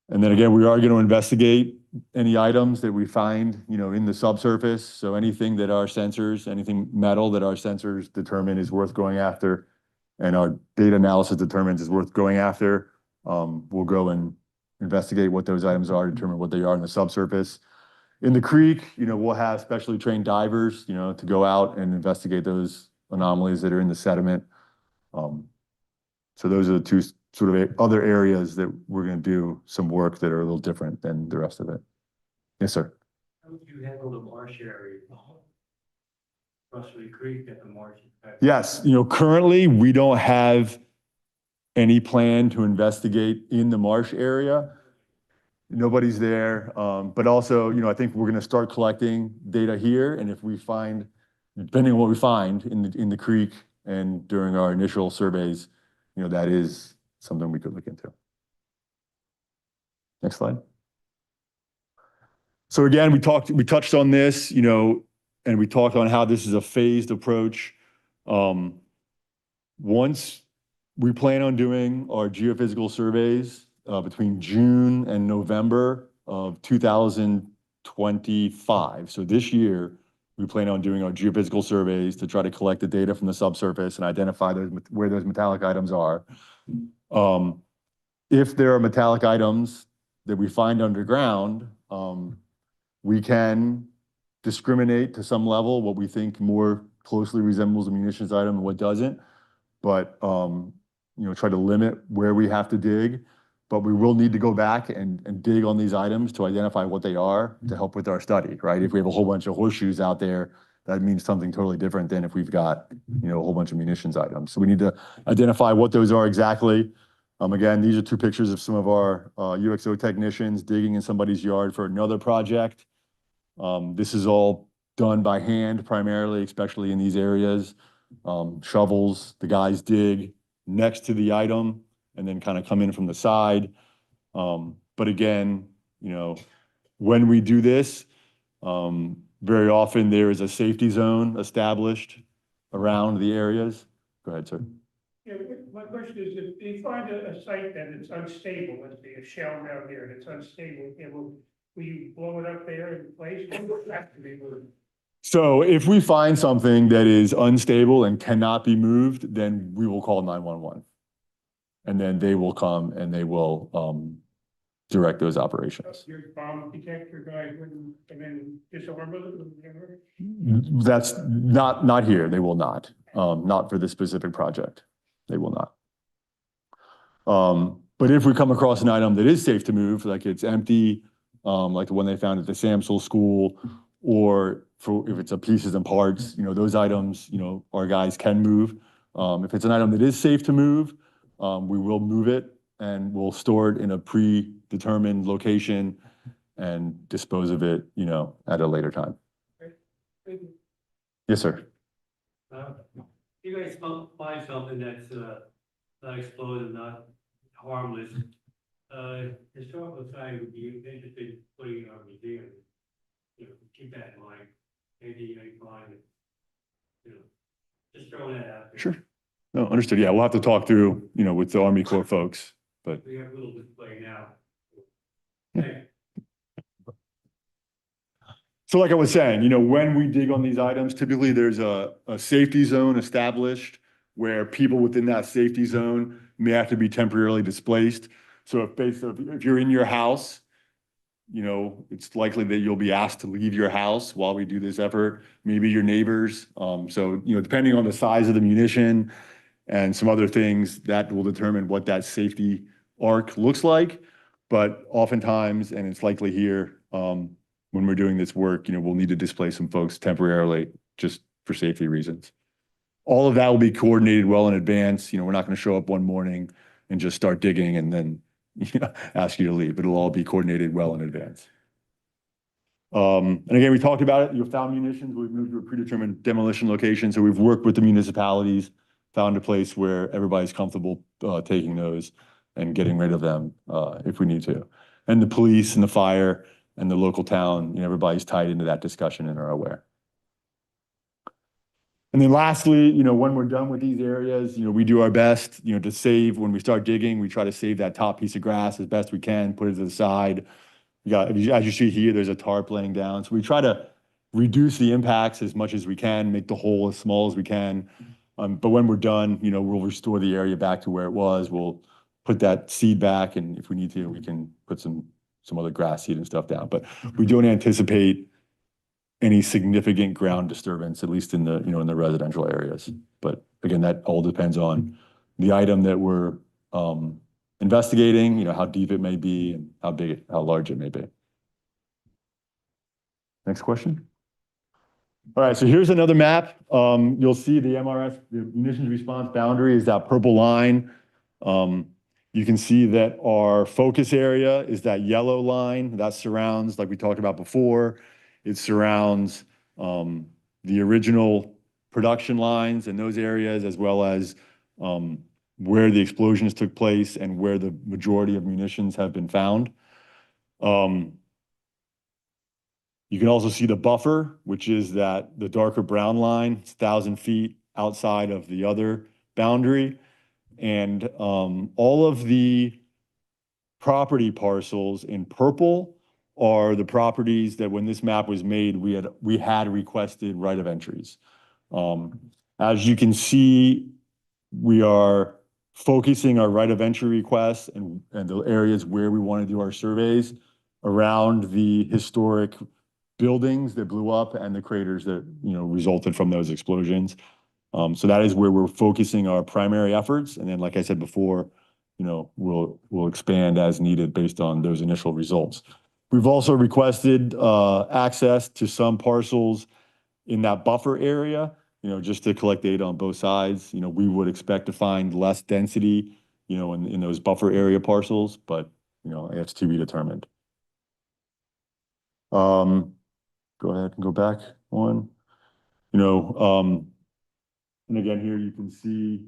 then again, we are going to investigate any items that we find, in the subsurface. So anything that our sensors, anything metal that our sensors determine is worth going after, and our data analysis determines is worth going after, we'll go and investigate what those items are, determine what they are in the subsurface. In the creek, we'll have specially trained divers, to go out and investigate those anomalies that are in the sediment. So those are the two sort of other areas that we're going to do some work that are a little different than the rest of it. Yes, sir. How would you handle the marsh area? Russell Creek at the marsh? Yes, currently we don't have any plan to investigate in the marsh area. Nobody's there. But also, I think we're going to start collecting data here. And if we find, depending on what we find in the creek and during our initial surveys, that is something we could look into. Next slide. So again, we touched on this, and we talked on how this is a phased approach. Once we plan on doing our geophysical surveys between June and November of 2025. So this year, we plan on doing our geophysical surveys to try to collect the data from the subsurface and identify where those metallic items are. If there are metallic items that we find underground, we can discriminate to some level what we think more closely resembles a munitions item and what doesn't. But try to limit where we have to dig. But we will need to go back and dig on these items to identify what they are to help with our study, right? If we have a whole bunch of horseshoes out there, that means something totally different than if we've got, a whole bunch of munitions items. So we need to identify what those are exactly. Again, these are two pictures of some of our UXO technicians digging in somebody's yard for another project. This is all done by hand primarily, especially in these areas. Shovels, the guys dig next to the item and then kind of come in from the side. But again, when we do this, very often there is a safety zone established around the areas. Go ahead, sir. Yeah, my question is, if they find a site that is unstable, let's say a shell down there that's unstable, will you blow it up there in place? Or will it have to be moved? So if we find something that is unstable and cannot be moved, then we will call 911. And then they will come and they will direct those operations. Your bomb detector guy wouldn't come in and disarm it? That's not here. They will not. Not for this specific project. They will not. But if we come across an item that is safe to move, like it's empty, like the one they found at the Samsel school, or if it's a pieces and parts, those items, our guys can move. If it's an item that is safe to move, we will move it and we'll store it in a predetermined location and dispose of it, at a later time. Yes, sir. You guys find something that's not explosive, not harmless. Historical Society would be interested in putting it in our museum. Keep that in mind. Maybe you may find it. Just throwing that out there. Sure. No, understood. Yeah, we'll have to talk through, with the Army Corps folks, but. We have a little display now. Yeah. Thank you. So like I was saying, when we dig on these items, typically there's a safety zone established where people within that safety zone may have to be temporarily displaced. So if you're in your house, it's likely that you'll be asked to leave your house while we do this effort, maybe your neighbors. So, depending on the size of the munition and some other things, that will determine what that safety arc looks like. But oftentimes, and it's likely here, when we're doing this work, we'll need to displace some folks temporarily just for safety reasons. All of that will be coordinated well in advance. We're not going to show up one morning and just start digging and then ask you to leave. It'll all be coordinated well in advance. And again, we talked about it. Found munitions. We've moved to a predetermined demolition location. So we've worked with the municipalities, found a place where everybody's comfortable taking those and getting rid of them if we need to. And the police and the fire and the local town, everybody's tied into that discussion and are aware. And then lastly, when we're done with these areas, we do our best, to save, when we start digging, we try to save that top piece of grass as best we can, put it to the side. As you see here, there's a tarp laying down. So we try to reduce the impacts as much as we can, make the hole as small as we can. But when we're done, we'll restore the area back to where it was. We'll put that seed back, and if we need to, we can put some other grass seed and stuff down. But we don't anticipate any significant ground disturbance, at least in the, in the residential areas. But again, that all depends on the item that we're investigating, how deep it may be and how large it may be. Next question. All right, so here's another map. You'll see the MRS, the munitions response boundary is that purple line. You can see that our focus area is that yellow line that surrounds, like we talked about before, it surrounds the original production lines in those areas, as well as where the explosions took place and where the majority of munitions have been found. You can also see the buffer, which is the darker brown line. It's 1,000 feet outside of the other boundary. And all of the property parcels in purple are the properties that when this map was made, we had requested right of entries. As you can see, we are focusing our right of entry requests and the areas where we want to do our surveys around the historic buildings that blew up and the craters that resulted from those explosions. So that is where we're focusing our primary efforts. And then, like I said before, we'll expand as needed based on those initial results. We've also requested access to some parcels in that buffer area, just to collect data on both sides. We would expect to find less density, in those buffer area parcels, but, it's to be determined. Go ahead and go back one. And again, here you can see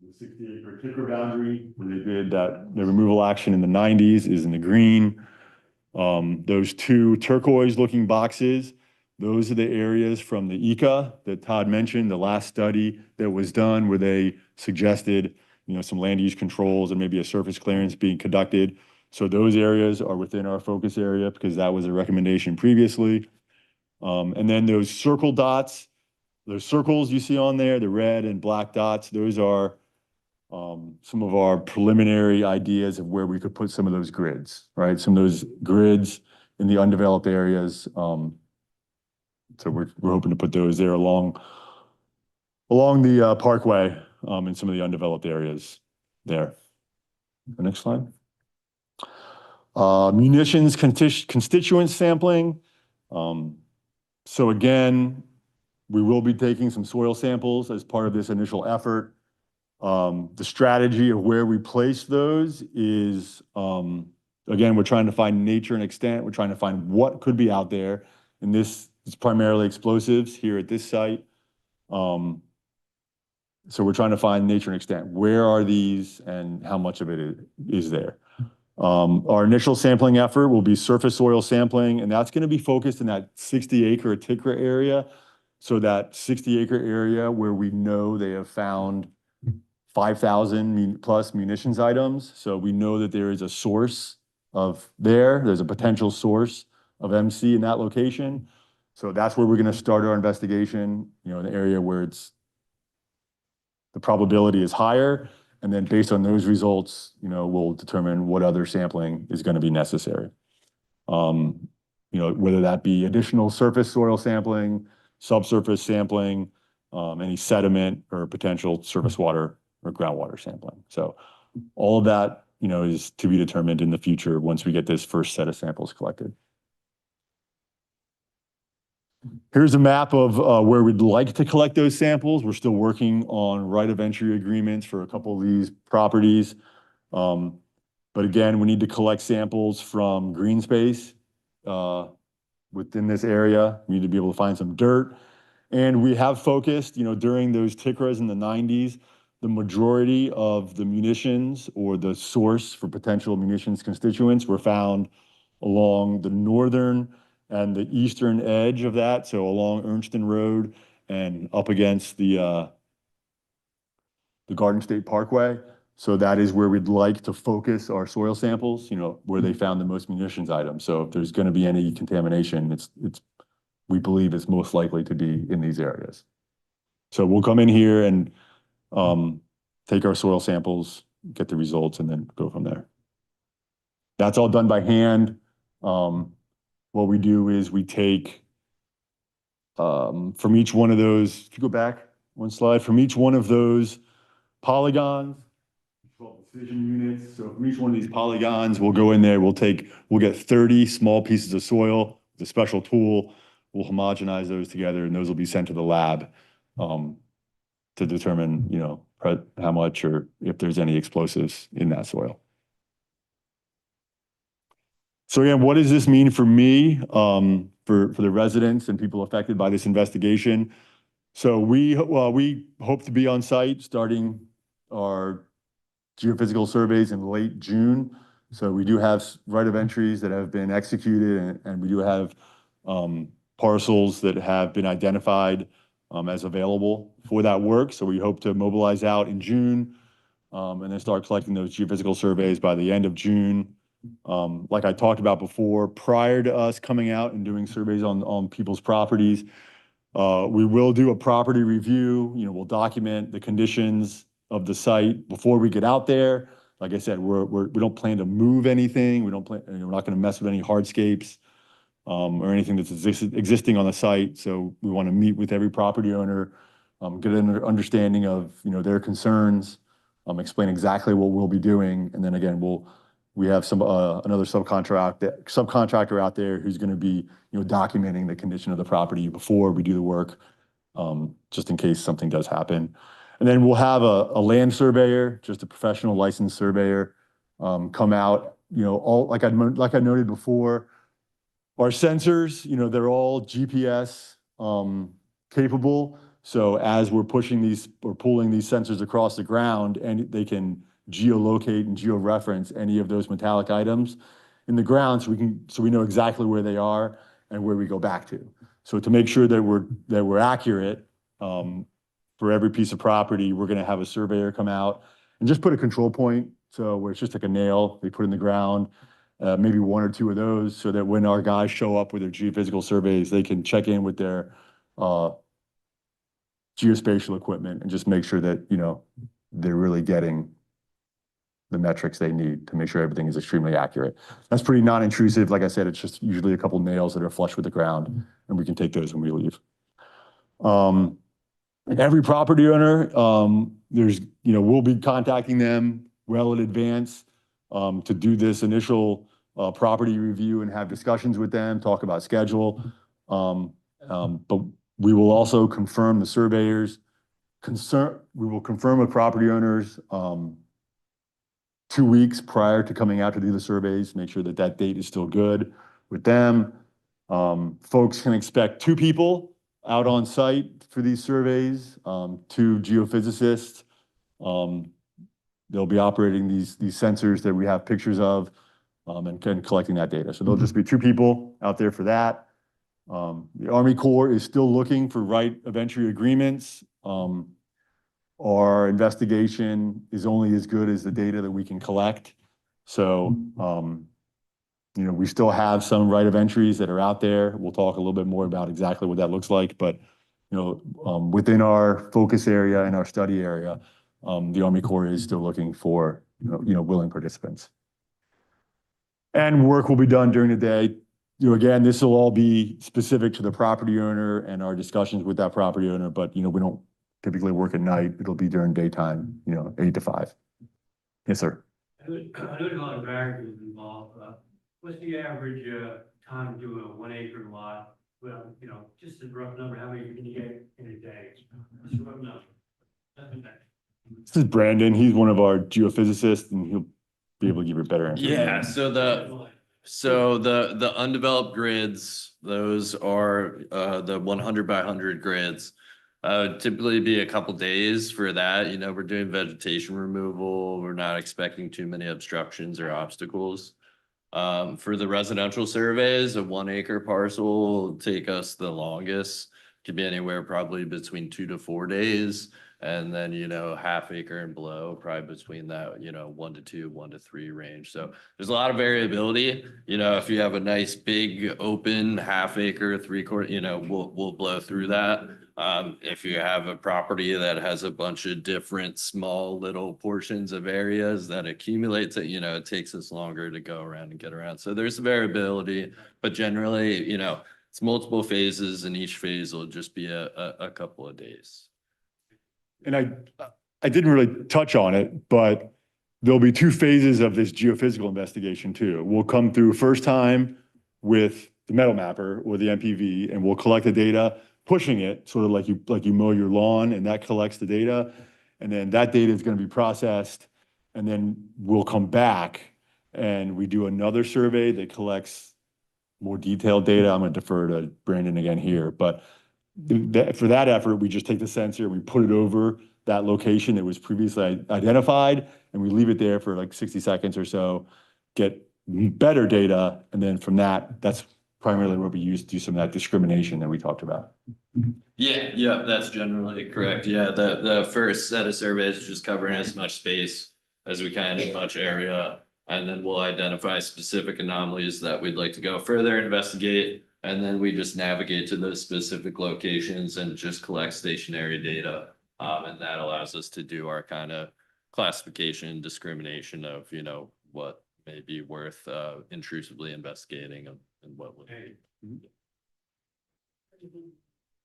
the 60-acre kicker boundary where they did the removal action in the 90s is in the green. Those two turquoise-looking boxes, those are the areas from the ECA that Todd mentioned, the last study that was done where they suggested, some land use controls and maybe a surface clearance being conducted. So those areas are within our focus area because that was a recommendation previously. And then those circle dots, those circles you see on there, the red and black dots, those are some of our preliminary ideas of where we could put some of those grids, right? Some of those grids in the undeveloped areas. So we're hoping to put those there along the parkway in some of the undeveloped areas there. The next slide. Munitions constituent sampling. So again, we will be taking some soil samples as part of this initial effort. The strategy of where we place those is, again, we're trying to find nature and extent. We're trying to find what could be out there. And this is primarily explosives here at this site. So we're trying to find nature and extent. Where are these and how much of it is there? Our initial sampling effort will be surface soil sampling, and that's going to be focused in that 60-acre Tikra area. So that 60-acre area where we know they have found 5,000 plus munitions items. So we know that there is a source there's a potential source of MC in that location. So that's where we're going to start our investigation, in the area where the probability is higher. And then based on those results, we'll determine what other sampling is going to be necessary. Whether that be additional surface soil sampling, subsurface sampling, any sediment or potential surface water or groundwater sampling. So all of that, is to be determined in the future once we get this first set of samples collected. Here's a map of where we'd like to collect those samples. We're still working on right of entry agreements for a couple of these properties. But again, we need to collect samples from green space within this area. We need to be able to find some dirt. And we have focused, during those Tikras in the 90s, the majority of the munitions or the source for potential munitions constituents were found along the northern and the eastern edge of that. So along Ernston Road and up against the Garden State Parkway. So that is where we'd like to focus our soil samples, where they found the most munitions items. So if there's going to be any contamination, we believe it's most likely to be in these areas. So we'll come in here and take our soil samples, get the results, and then go from there. That's all done by hand. What we do is we take from each one of those, if you go back one slide, from each one of those polygons, decision units. So from each one of these polygons, we'll go in there, we'll get 30 small pieces of soil with a special tool. We'll homogenize those together, and those will be sent to the lab to determine, how much or if there's any explosives in that soil. So again, what does this mean for me, for the residents and people affected by this investigation? So we hope to be on site starting our geophysical surveys in late June. So we do have right of entries that have been executed, and we do have parcels that have been identified as available for that work. So we hope to mobilize out in June and then start collecting those geophysical surveys by the end of June. Like I talked about before, prior to us coming out and doing surveys on people's properties, we will do a property review. We'll document the conditions of the site before we get out there. Like I said, we don't plan to move anything. We're not going to mess with any hardscapes or anything that's existing on the site. So we want to meet with every property owner, get an understanding of their concerns, explain exactly what we'll be doing, and then again we have another subcontractor out there who's going to be documenting the condition of the property before we do the work, just in case something does happen. And then we'll have a land surveyor, just a professional licensed surveyor, come out. All like I noted before, our sensors, they're all GPS capable. So as we're pushing these or pulling these sensors across the ground, and they can geolocate and georeference any of those metallic items in the ground, so we know exactly where they are and where we go back to. So to make sure that we're accurate for every piece of property, we're going to have a surveyor come out and just put a control point. So where it's just like a nail they put in the ground, maybe one or two of those, so that when our guys show up with their geophysical surveys, they can check in with their geospatial equipment and just make sure that they're really getting the metrics they need to make sure everything is extremely accurate. That's pretty non-intrusive. Like I said, it's just usually a couple nails that are flush with the ground, and we can take those when we leave. Every property owner, we'll be contacting them well in advance to do this initial property review and have discussions with them, talk about schedule. But we will also confirm the surveyors, we will confirm with property owners 2 weeks prior to coming out to do the surveys, make sure that that date is still good with them. Folks can expect 2 people out on site for these surveys, 2 geophysicists. They'll be operating these sensors that we have pictures of, and collecting that data. So there'll just be 2 people out there for that. The Army Corps is still looking for right of entry agreements. Our investigation is only as good as the data that we can collect. So, you know, we still have some right of entries that are out there. We'll talk a little bit more about exactly what that looks like, but, you know, within our focus area and our study area, the Army Corps is still looking for, you know, willing participants. And work will be done during the day. You know, again, this will all be specific to the property owner and our discussions with that property owner, but, you know, we don't typically work at night. It'll be during daytime, you know, 8 to 5. Yes, sir. I know there's a lot of variables involved. What's the average time to do a 1 acre lot? Well, you know, just a rough number, how many can you get in a day? Just a rough number. Nothing bad. This is Brandon. He's one of our geophysicists, and he'll be able to give you a better answer. Yeah, so the undeveloped grids, those are the 100 by 100 grids. Typically be a couple days for that. You know, we're doing vegetation removal. We're not expecting too many obstructions or obstacles. For the residential surveys, a 1 acre parcel will take us the longest. Could be anywhere probably between 2 to 4 days. And then, you know, half acre and below, probably between that, you know, 1 to 2, 1 to 3 range. So there's a lot of variability. You know, if you have a nice big open half acre, 3/4, you know, we'll blow through that. If you have a property that has a bunch of different small little portions of areas that accumulates it, you know, it takes us longer to go around and get around. So there's variability, but generally, you know, it's multiple phases, and each phase will just be a couple of days. And I didn't really touch on it, but there'll be 2 phases of this geophysical investigation too. We'll come through first time with the metal mapper or the MPV, and we'll collect the data, pushing it sort of like you mow your lawn, and that collects the data. And then that data is going to be processed, and then we'll come back and we do another survey that collects more detailed data. I'm going to defer to Brandon again here, but for that effort, we just take the sensor, we put it over that location that was previously identified, and we leave it there for like 60 seconds or so, get better data, and then from that's primarily what we use to do some of that discrimination that we talked about. Yeah, that's generally correct. Yeah, the first set of surveys is just covering as much space as we can in much area, and then we'll identify specific anomalies that we'd like to go further investigate. And then we just navigate to those specific locations and just collect stationary data. And that allows us to do our kind of classification, discrimination of, you know, what may be worth intrusively investigating and what would be.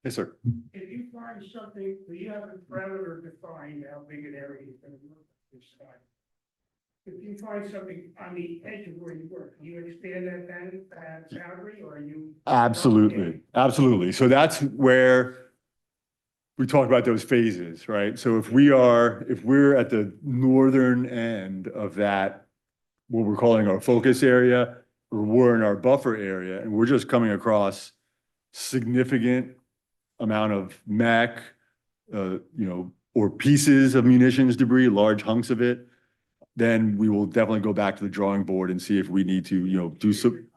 Yes, sir. If you find something, do you have a parameter defined how big an area is going to work this side? If you find something on the edge of where you work, do you expand that boundary, or are you? Absolutely, absolutely. So that's where we talk about those phases, right? So if we're at the northern end of that, what we're calling our focus area, or we're in our buffer area, and we're just coming across significant amount of mech, you know, or pieces of munitions debris, large hunks of it, then we will definitely go back to the drawing board and see if we need to, you know, do some.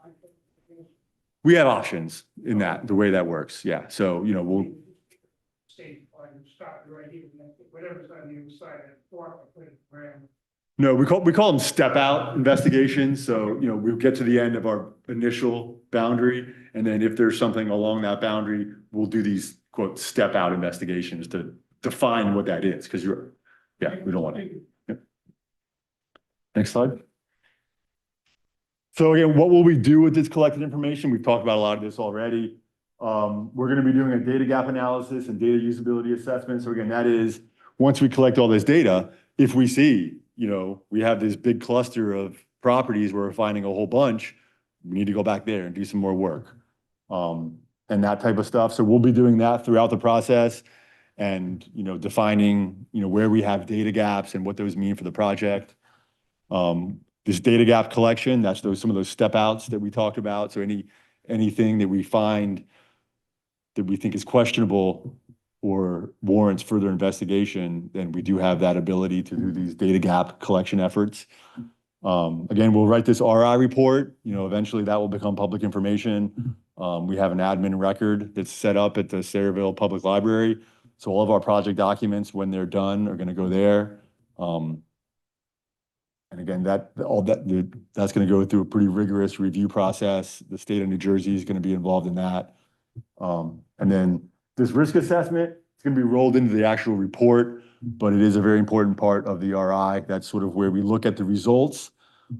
We have options in that, the way that works. Yeah. So, you know, we'll. Stop right here, whatever's on the other side of the fork, I put it around. No, we call them step out investigations. So, you know, we'll get to the end of our initial boundary, and then if there's something along that boundary, we'll do these quote step out investigations to define what that is. Because we don't want to. Next slide. So again, what will we do with this collected information? We've talked about a lot of this already. We're going to be doing a data gap analysis and data usability assessment. So again, that is once we collect all this data, if we see, we have this big cluster of properties where we're finding a whole bunch, we need to go back there and do some more work. And that type of stuff. So we'll be doing that throughout the process and, defining, where we have data gaps and what those mean for the project. This data gap collection, that's some of those step outs that we talked about. So anything that we find that we think is questionable or warrants further investigation, then we do have that ability to do these data gap collection efforts. Again, we'll write this RI report, eventually that will become public information. We have an admin record that's set up at the Sayreville Public Library. So all of our project documents, when they're done, are gonna go there. And again, that's gonna go through a pretty rigorous review process. The state of New Jersey is gonna be involved in that. And then this risk assessment, it's gonna be rolled into the actual report, but it is a very important part of the RI. That's sort of where we look at the results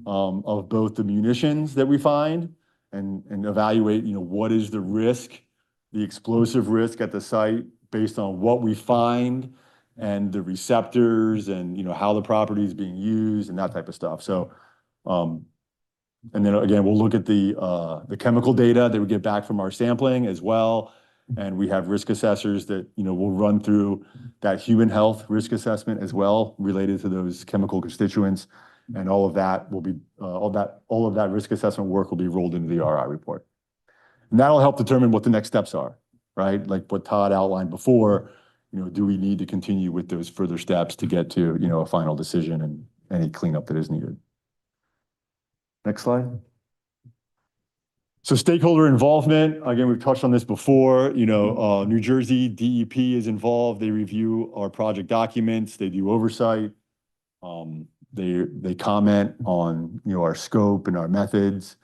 of both the munitions that we find and evaluate, what is the risk, the explosive risk at the site based on what we find and the receptors and, how the property is being used and that type of stuff. So, and then again, we'll look at the chemical data that we get back from our sampling as well. And we have risk assessors that, will run through that human health risk assessment as well, related to those chemical constituents. And all of that will be, all of that risk assessment work will be rolled into the RI report. And that'll help determine what the next steps are, right? Like what Todd outlined before, do we need to continue with those further steps to get to, a final decision and any cleanup that is needed. Next slide. So stakeholder involvement, again, we've touched on this before, New Jersey DEP is involved. They review our project documents, they do oversight. They comment on, our scope and our methods.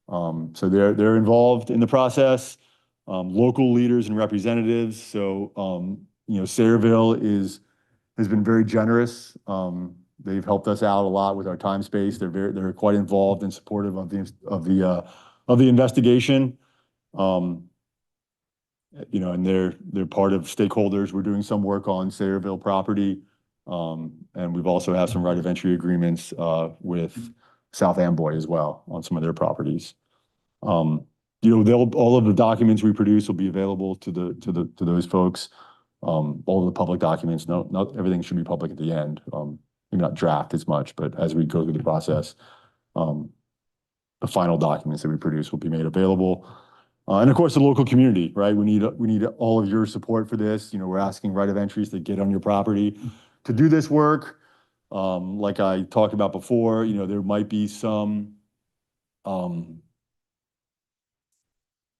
So they're involved in the process. Local leaders and representatives. So, Sayreville has been very generous. They've helped us out a lot with our time space. They're quite involved and supportive of the investigation. And they're part of stakeholders. We're doing some work on Sayreville property. And we've also had some right of entry agreements with South Amboy as well on some of their properties. All of the documents we produce will be available to those folks. All of the public documents, not everything should be public at the end. Maybe not draft as much, but as we go through the process, the final documents that we produce will be made available. And of course, the local community, right? We need all of your support for this. We're asking right of entries to get on your property to do this work. Like I talked about before, there might be some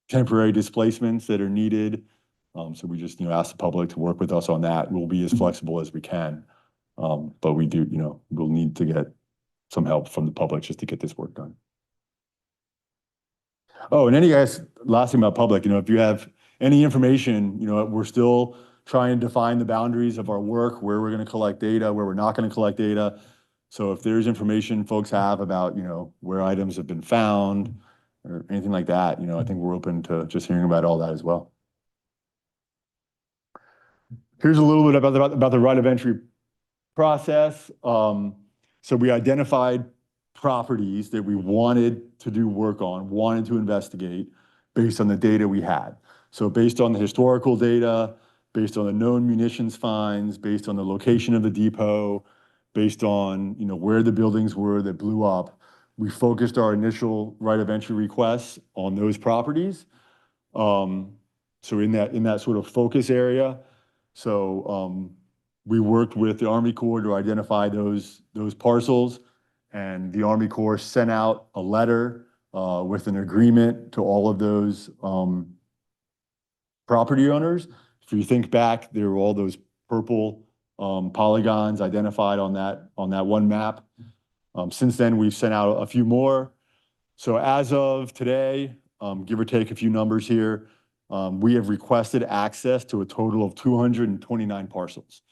temporary displacements that are needed. So we just, ask the public to work with us on that. We'll be as flexible as we can. But we do, we'll need to get some help from the public just to get this work done. Oh, and last thing about public, if you have any information, we're still trying to define the boundaries of our work, where we're going to collect data, where we're not going to collect data. So if there's information folks have about, where items have been found or anything like that, I think we're open to just hearing about all that as well. Here's a little bit about the right of entry process. So we identified properties that we wanted to do work on, wanted to investigate based on the data we had. So based on the historical data, based on the known munitions finds, based on the location of the depot, based on, where the buildings were that blew up, we focused our initial right of entry requests on those properties. So in that sort of focus area. So we worked with the Army Corps to identify those parcels, and the Army Corps sent out a letter with an agreement to all of those property owners. If you think back, there were all those purple polygons identified on that one map. Since then, we've sent out a few more. So as of today, give or take a few numbers here, we have requested access to a total of 229 parcels.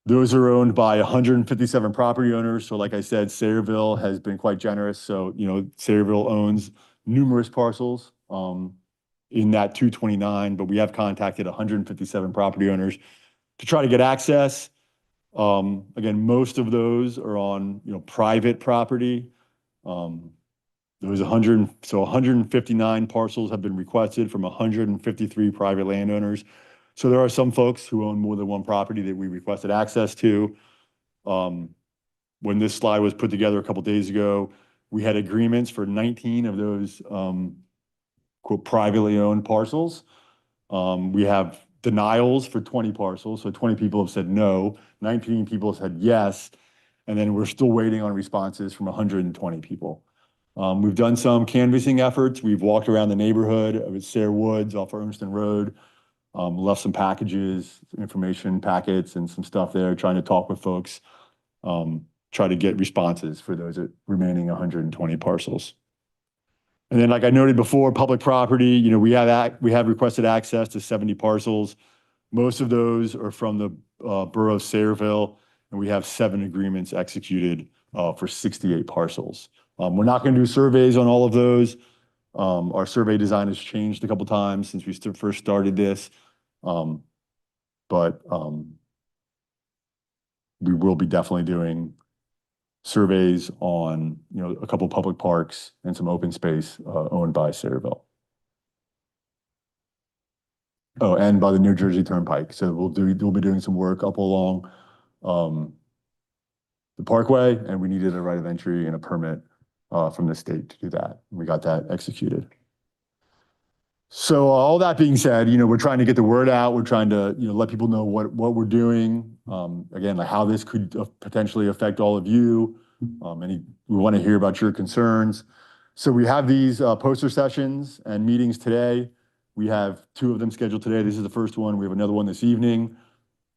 Those are owned by 157 property owners. So like I said, Sayreville has been quite generous. So, Sayreville owns numerous parcels in that 229, but we have contacted 157 property owners to try to get access. Again, most of those are on, private property. There was 159 parcels have been requested from 153 private landowners. So there are some folks who own more than one property that we requested access to. When this slide was put together a couple days ago, we had agreements for 19 of those, quote, privately owned parcels. We have denials for 20 parcels. So 20 people have said no, 19 people have said yes. And then we're still waiting on responses from 120 people. We've done some canvassing efforts. We've walked around the neighborhood of Sayre Woods off Ernston Road, left some packages, information packets and some stuff there, trying to talk with folks, try to get responses for those remaining 120 parcels. And then, like I noted before, public property, we have requested access to 70 parcels. Most of those are from the borough of Sayreville, and we have 7 agreements executed for 68 parcels. We're not going to do surveys on all of those. Our survey design has changed a couple times since we first started this. But we will be definitely doing surveys on, a couple public parks and some open space owned by Sayreville. Oh, and by the New Jersey Turnpike. So we'll be doing some work up along the Parkway, and we needed a right of entry and a permit from the state to do that. We got that executed. So all that being said, we're trying to get the word out. We're trying to, let people know what we're doing. Again, like how this could potentially affect all of you. We want to hear about your concerns. So we have these poster sessions and meetings today. We have 2 of them scheduled today. This is the first one. We have another one this evening.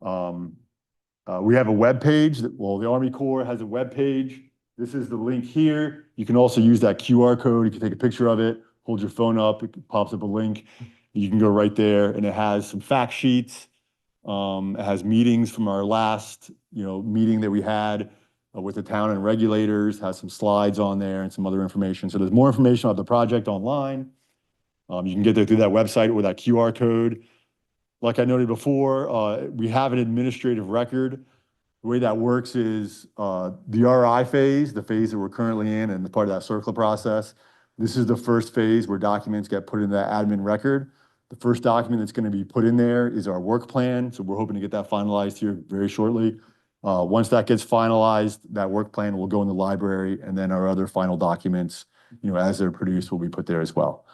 We have a web page the Army Corps has a web page. This is the link here. You can also use that QR code. You can take a picture of it, hold your phone up, it pops up a link. You can go right there, and it has some fact sheets. It has meetings from our last, meeting that we had with the town and regulators, has some slides on there and some other information. So there's more information about the project online. You can get there through that website or that QR code. Like I noted before, we have an administrative record. The way that works is the RI phase, the phase that we're currently in and the part of that circular process. This is the first phase where documents get put into that admin record. The first document that's going to be put in there is our work plan. So we're hoping to get that finalized here very shortly. Once that gets finalized, that work plan will go in the library, and then our other final documents, as they're produced, will be put there as well.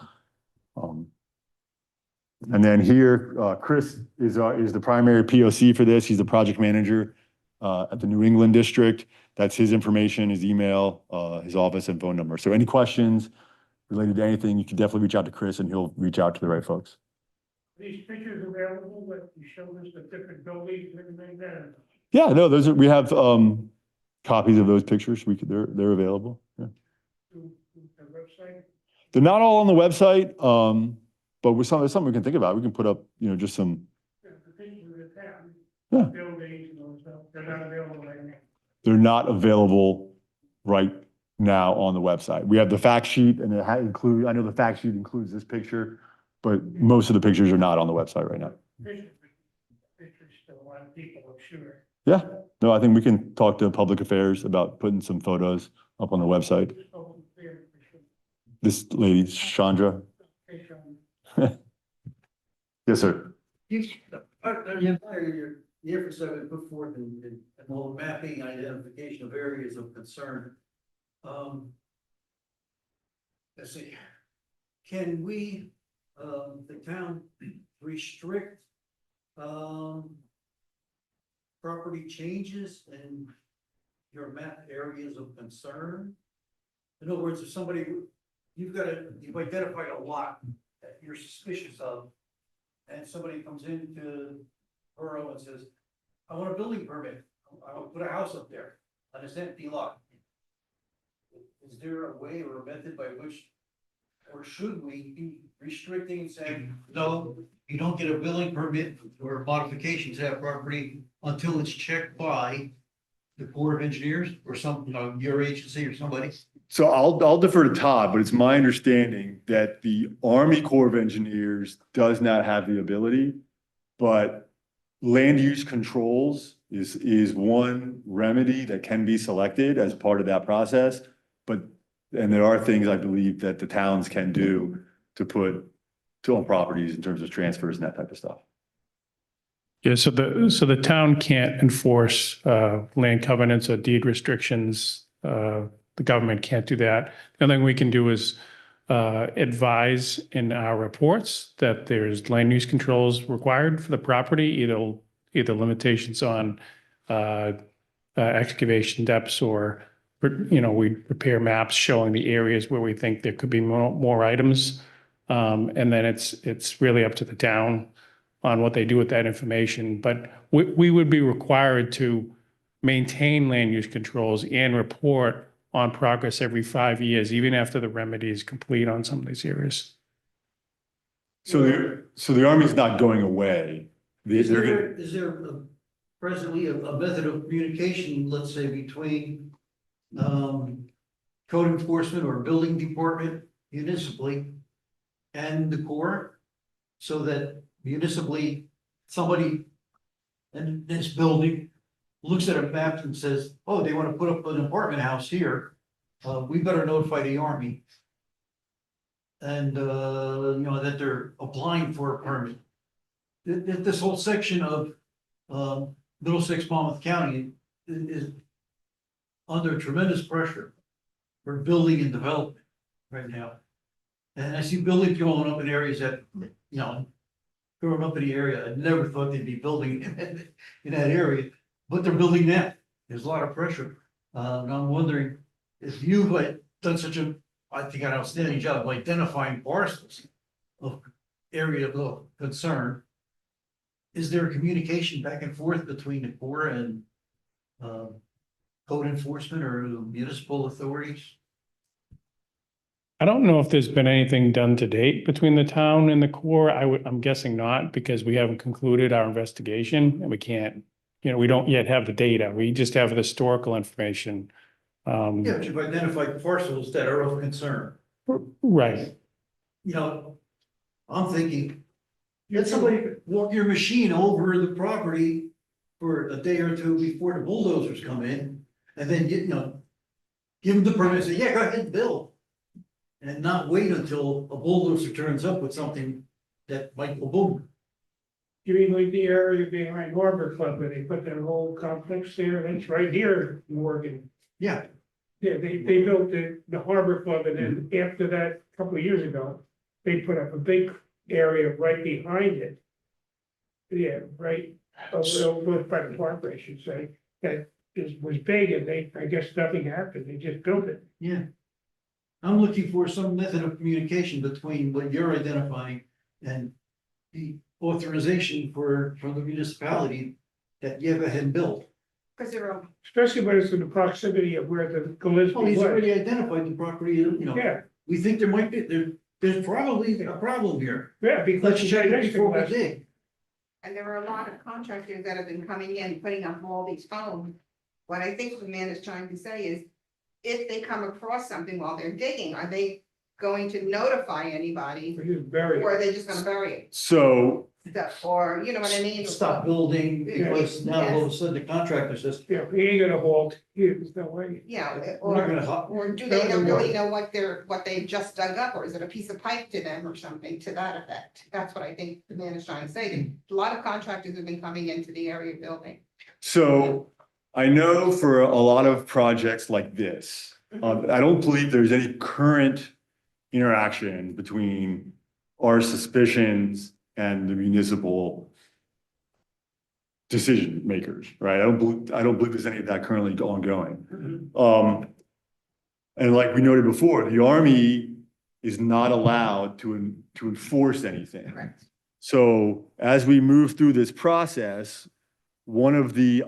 And then here, Chris is the primary POC for this. He's the project manager at the New England district. That's his information, his email, his office and phone number. So any questions related to anything, you can definitely reach out to Chris and he'll reach out to the right folks. These pictures available that you show us the different buildings and everything there. Yeah, no, we have copies of those pictures. They're available. Yeah. To the website. They're not all on the website, but it's something we can think about. We can put up, just some. The pictures of the town. Yeah. Buildings and all stuff. They're not available right now. They're not available right now on the website. We have the fact sheet, and I know the fact sheet includes this picture, but most of the pictures are not on the website right now. Pictures to a lot of people, I'm sure. Yeah, no, I think we can talk to public affairs about putting some photos up on the website. This lady, Chandra. Yes, sir. The efforts that have been put forth in all the mapping, identification of areas of concern. Let's see, can we, the town restrict, property changes in your map areas of concern? In other words, if somebody, you've identified a lot that you're suspicious of, and somebody comes into borough and says, I want a building permit, I want to put a house up there on this empty lot. Is there a way or a method by which, or should we be restricting and saying, no, you don't get a building permit or modification to that property until it's checked by the Corps of Engineers or some, your agency or somebody? So I'll defer to Todd, but it's my understanding that the Army Corps of Engineers does not have the ability, but land use controls is one remedy that can be selected as part of that process. But, and there are things I believe that the towns can do to put on properties in terms of transfers and that type of stuff. Yeah, so the town can't enforce land covenants or deed restrictions. The government can't do that. The only thing we can do is advise in our reports that there's land use controls required for the property, either limitations on excavation depths or, we prepare maps showing the areas where we think there could be more items. And then it's really up to the town on what they do with that information. But we would be required to maintain land use controls and report on progress every 5 years, even after the remedy is complete on some of these areas. So the Army's not going away. Is They're there, gonna, is there presently a method of communication, let's say, between code enforcement or building department municipally and the Corps? So that municipally, somebody in this building looks at a map and says, oh, they want to put up an apartment house here. We better notify the Army. And, that they're applying for a permit. This whole section of Middlesex Monmouth County is under tremendous pressure for building and development right now. And I see buildings going up in areas that, growing up in the area, I never thought they'd be building in that area, but they're building now. There's a lot of pressure. And I'm wondering if you've done such a, I think, an outstanding job of identifying parcels of area of concern. Is there a communication back and forth between the Corps and code enforcement or municipal authorities? I don't know if there's been anything done to date between the town and the Corps. I'm guessing not, because we haven't concluded our investigation and we can't, we don't yet have the data. We just have the historical information. Yeah, but you've identified parcels that are of concern. Right. I'm thinking, let somebody walk your machine over the property for a day or two before the bulldozers come in, and then give them the permit, say, yeah, go ahead and build. And not wait until a bulldozer turns up with something that might go boom. You mean like the area behind Harbor Club where they put their whole complex there? That's right here in Morgan. Yeah, Yeah, they built the Harbor Club, and then after that, a couple of years ago, they put up a big area right behind it. Yeah, right, over by the park, I should say, that was big, and I guess nothing happened, they just built it. yeah. I'm looking for some method of communication between what you're identifying and the authorization for the municipality that you go ahead and build. Because they're all. Especially when it's in the proximity of where the Gillespie Oh, he's was. already identified the property, Yeah, we think there might be, there's probably a problem here. yeah, because Let's it's check right it next to before we Gillespie. dig. And there are a lot of contractors that have been coming in, putting up all these homes. What I think the man is trying to say is, if they come across something while they're digging, are they going to notify anybody? We're just buried. Or are they just gonna bury it? so Or, you know what I mean? Stop building because now all of a sudden the contractor says, Yeah, we ain't gonna halt, here, there's no way. Yeah, we're not or, gonna, or do they not really know what they've just dug up, or is it a piece of pipe to them or something to that effect? That's what I think the man is trying to say. A lot of contractors have been coming into the area building. So I know for a lot of projects like this, I don't believe there's any current interaction between our suspicions and the municipal decision makers, right? I don't believe there's any of that currently ongoing. And like we noted before, the Army is not allowed to enforce anything. Correct. So as we move through this process, one of the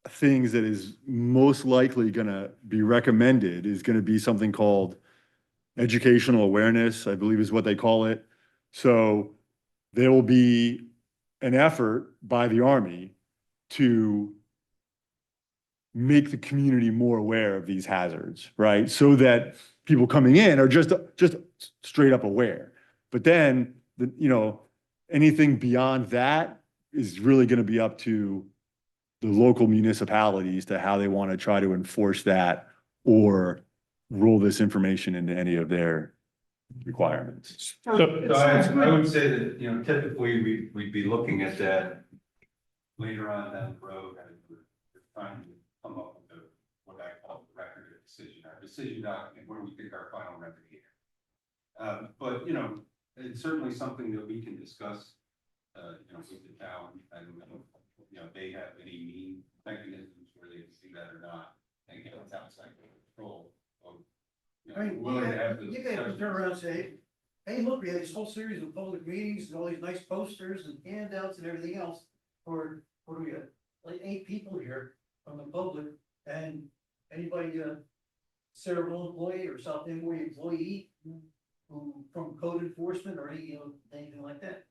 things that is most likely gonna be recommended is gonna be something called educational awareness, I believe is what they call it. So there will be an effort by the Army to make the community more aware of these hazards, right? So that people coming in are just straight up aware. But then, anything beyond that is really gonna be up to the local municipalities to how they want to try to enforce that or roll this information into any of their requirements. So- So I would say that, you know, typically we'd be looking at that later on down the road, and we're trying to come up with what I call the record of decision, our decision document, where we think our final remedy is. But, you know, it's certainly something that we can discuss, you know, with the town. I don't know, you know, they have any mechanisms where they can see that or not, and get it outside control. So, you know, I mean, we're willing to have the you guys can discussion. turn around and say, hey, look, we had this whole series of public meetings and all these nice posters and handouts and everything else. For, what do we got, like 8 people here from the public, and anybody, Cerebral employee or South Amboy employee who from code enforcement or any, anything like that.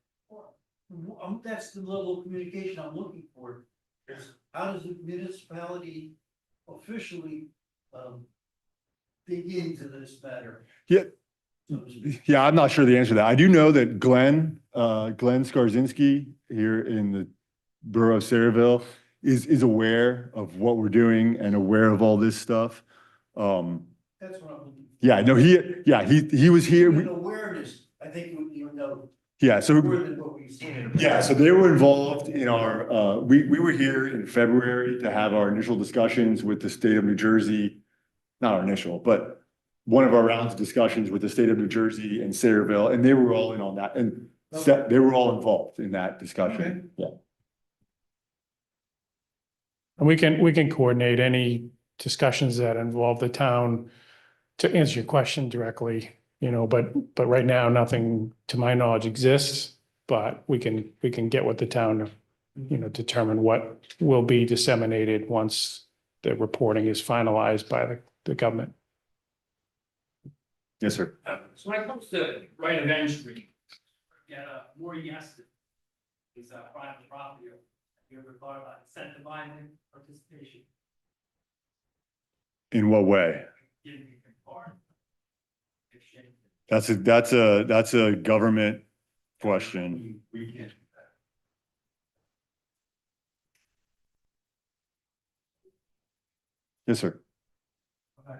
That's the level of communication I'm looking for. Is how does the municipality officially, dig into this matter? Yeah. So to speak? Yeah, I'm not sure the answer to that. I do know that Glenn Skarzinski here in the borough of Sayreville is aware of what we're doing and aware of all this stuff. That's what I'm looking for. Yeah, no, he was here. Even awareness, I think you know, Yeah, so. more than what we've seen in. Yeah, so they were involved in our, we were here in February to have our initial discussions with the state of New Jersey. Not our initial, but one of our rounds of discussions with the state of New Jersey and Sayreville, and they were all in on that, and they were all involved in that discussion, yeah. And we can coordinate any discussions that involve the town to answer your question directly, you know, but right now, nothing to my knowledge exists. But we can get with the town to, you know, determine what will be disseminated once the reporting is finalized by the government. Yes, sir. So when it comes to right of entry, get more yes is private property. Have you ever thought about incentivizing participation? In what way? Giving you a card. Exchange. That's a government question. We can't do that. Yes, sir.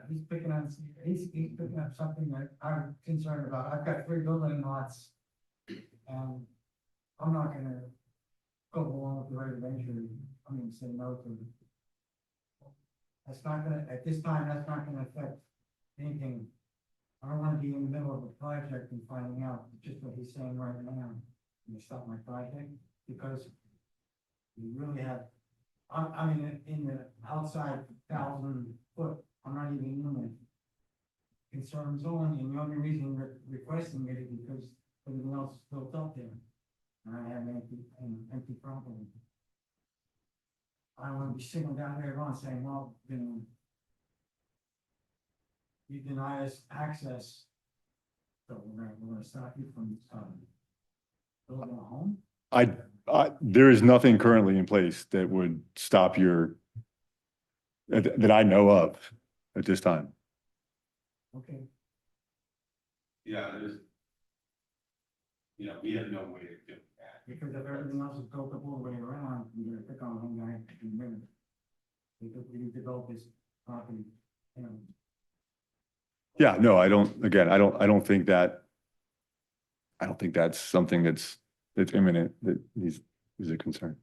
He's picking up something that I'm concerned about. I've got 3 building lots. And I'm not gonna go along with the right of entry. I'm gonna say no to it. That's not gonna, at this time, that's not gonna affect anything. I don't wanna be in the middle of a project and finding out just what he's saying right now. And stop my project, because we really have, I mean, in the outside 1,000-foot, I'm not even in the concern zone, and the only reason we're requesting it is because everything else is built up there. And I have an empty property. I don't wanna be sitting down there on saying, well, you know, you deny us access, so we're gonna stop you from, building a home? There is nothing currently in place that would stop that I know of at this time. Okay. Yeah, there's, you know, we have no way of doing that. Because if everything else is built up all the way around, you're gonna pick on one guy and win it. Because we develop this property, you know. Yeah, no, I don't think that's something that's imminent, that is a concern.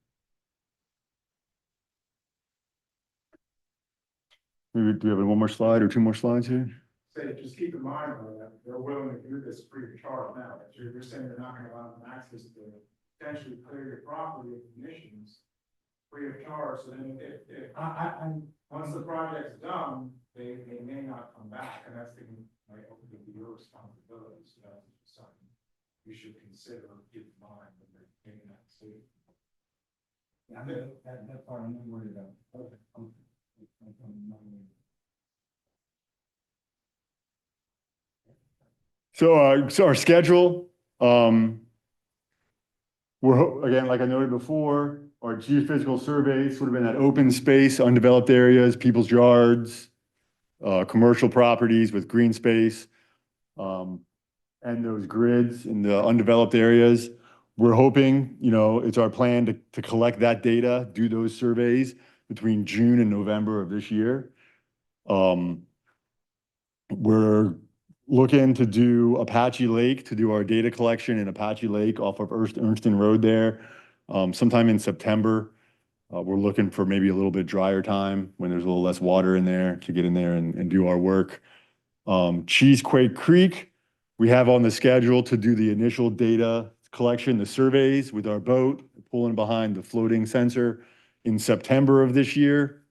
Maybe, do we have one more slide or 2 more slides here? Say, just keep in mind, that they're willing to do this free of charge now, that you're saying they're not gonna allow them access to potentially clear your property of emissions free of charge, so then if once the project's done, they may not come back, and that's like, ultimately your responsibility, so that's something you should consider, keep in mind when they're making that decision. Yeah, that part I'm not worried about. Okay. So our schedule, again, like I noted before, our geophysical surveys sort of in that open space, undeveloped areas, people's yards, commercial properties with green space, and those grids in the undeveloped areas. We're hoping, it's our plan to collect that data, do those surveys between June and November of this year. We're looking to do Apache Lake, to do our data collection in Apache Lake off of Ernston Road there, sometime in September. We're looking for maybe a little bit drier time when there's a little less water in there to get in there and do our work. Cheesequake Creek, we have on the schedule to do the initial data collection, the surveys with our boat, pulling behind the floating sensor in September of this year.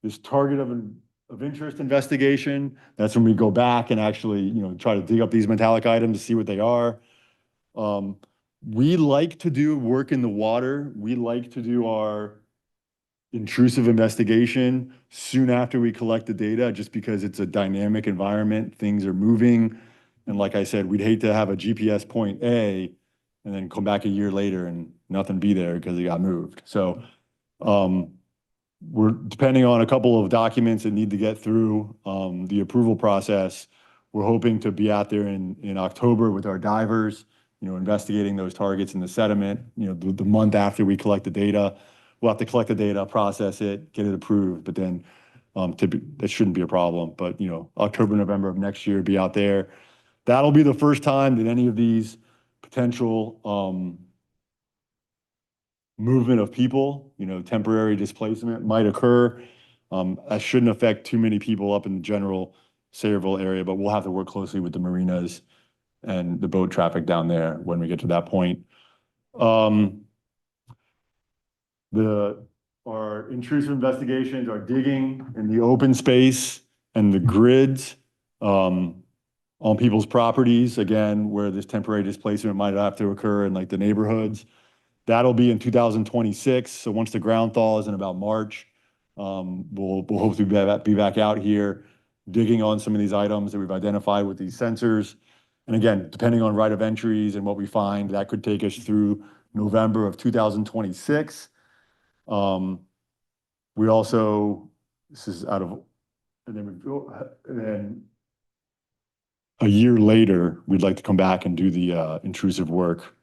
This target of interest investigation, that's when we go back and actually, try to dig up these metallic items to see what they are. We like to do work in the water. We like to do our intrusive investigation soon after we collect the data, just because it's a dynamic environment, things are moving. And like I said, we'd hate to have a GPS point A and then come back a year later and nothing be there because it got moved. So we're depending on a couple of documents that need to get through the approval process. We're hoping to be out there in October with our divers, investigating those targets in the sediment, the month after we collect the data. We'll have to collect the data, process it, get it approved, but then that shouldn't be a problem. But, October, November of next year, be out there. That'll be the first time that any of these potential movement of people, temporary displacement might occur. That shouldn't affect too many people up in the general Sayreville area, but we'll have to work closely with the marinas and the boat traffic down there when we get to that point. Our intrusive investigations are digging in the open space and the grids on people's properties, again, where this temporary displacement might have to occur in like the neighborhoods. That'll be in 2026. So once the ground thaws in about March, we'll hopefully be back out here digging on some of these items that we've identified with these sensors. And again, depending on right of entries and what we find, that could take us through November of 2026. We also, this is out of, and then a year later, we'd like to come back and do the intrusive work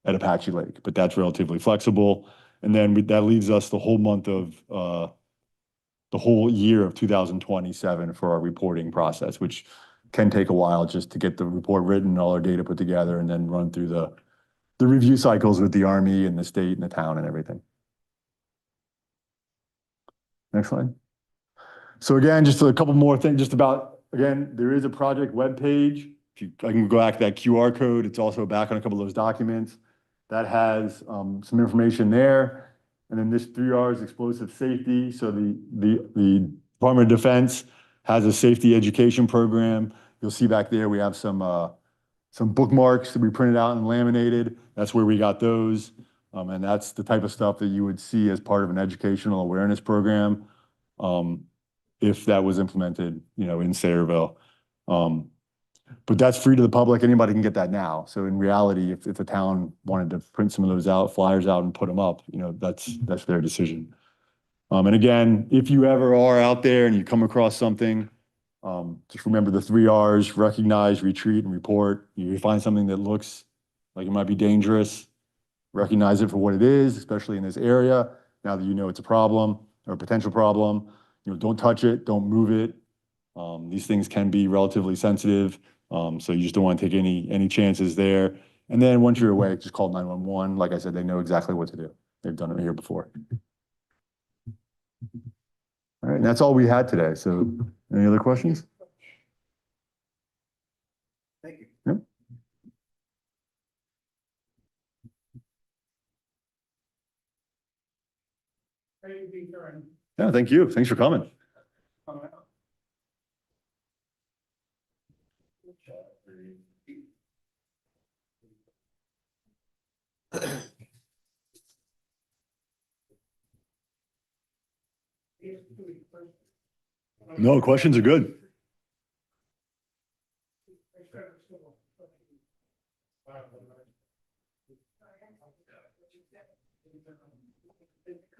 at Apache Lake, but that's relatively flexible. And then that leaves us the whole month of, the whole year of 2027 for our reporting process, which can take a while just to get the report written, all our data put together, and then run through the review cycles with the Army and the state and the town and everything. Next slide. So again, just a couple more things just about, again, there is a project webpage. I can go back to that QR code. It's also back on a couple of those documents. That has some information there. And then this 3Rs explosive safety. So the Department of Defense has a safety education program. You'll see back there we have some bookmarks that we printed out and laminated. That's where we got those. And that's the type of stuff that you would see as part of an educational awareness program if that was implemented, in Sayreville. But that's free to the public. Anybody can get that now. So in reality, if the town wanted to print some of those out, flyers out and put them up, that's their decision. And again, if you ever are out there and you come across something, just remember the 3Rs: recognize, retreat, and report. You find something that looks like it might be dangerous, recognize it for what it is, especially in this area. Now that you know it's a problem or a potential problem, don't touch it, don't move it. These things can be relatively sensitive. So you just don't want to take any chances there. And then once you're awake, just call 911. Like I said, they know exactly what to do. They've done it here before. All right, and that's all we had today. So any other questions? Thank you. Yep. Thank you, Peter, Yeah, thank you. Thanks for coming. No, questions are good.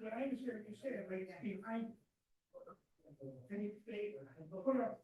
But I understand what you're saying, like, behind any favor, put up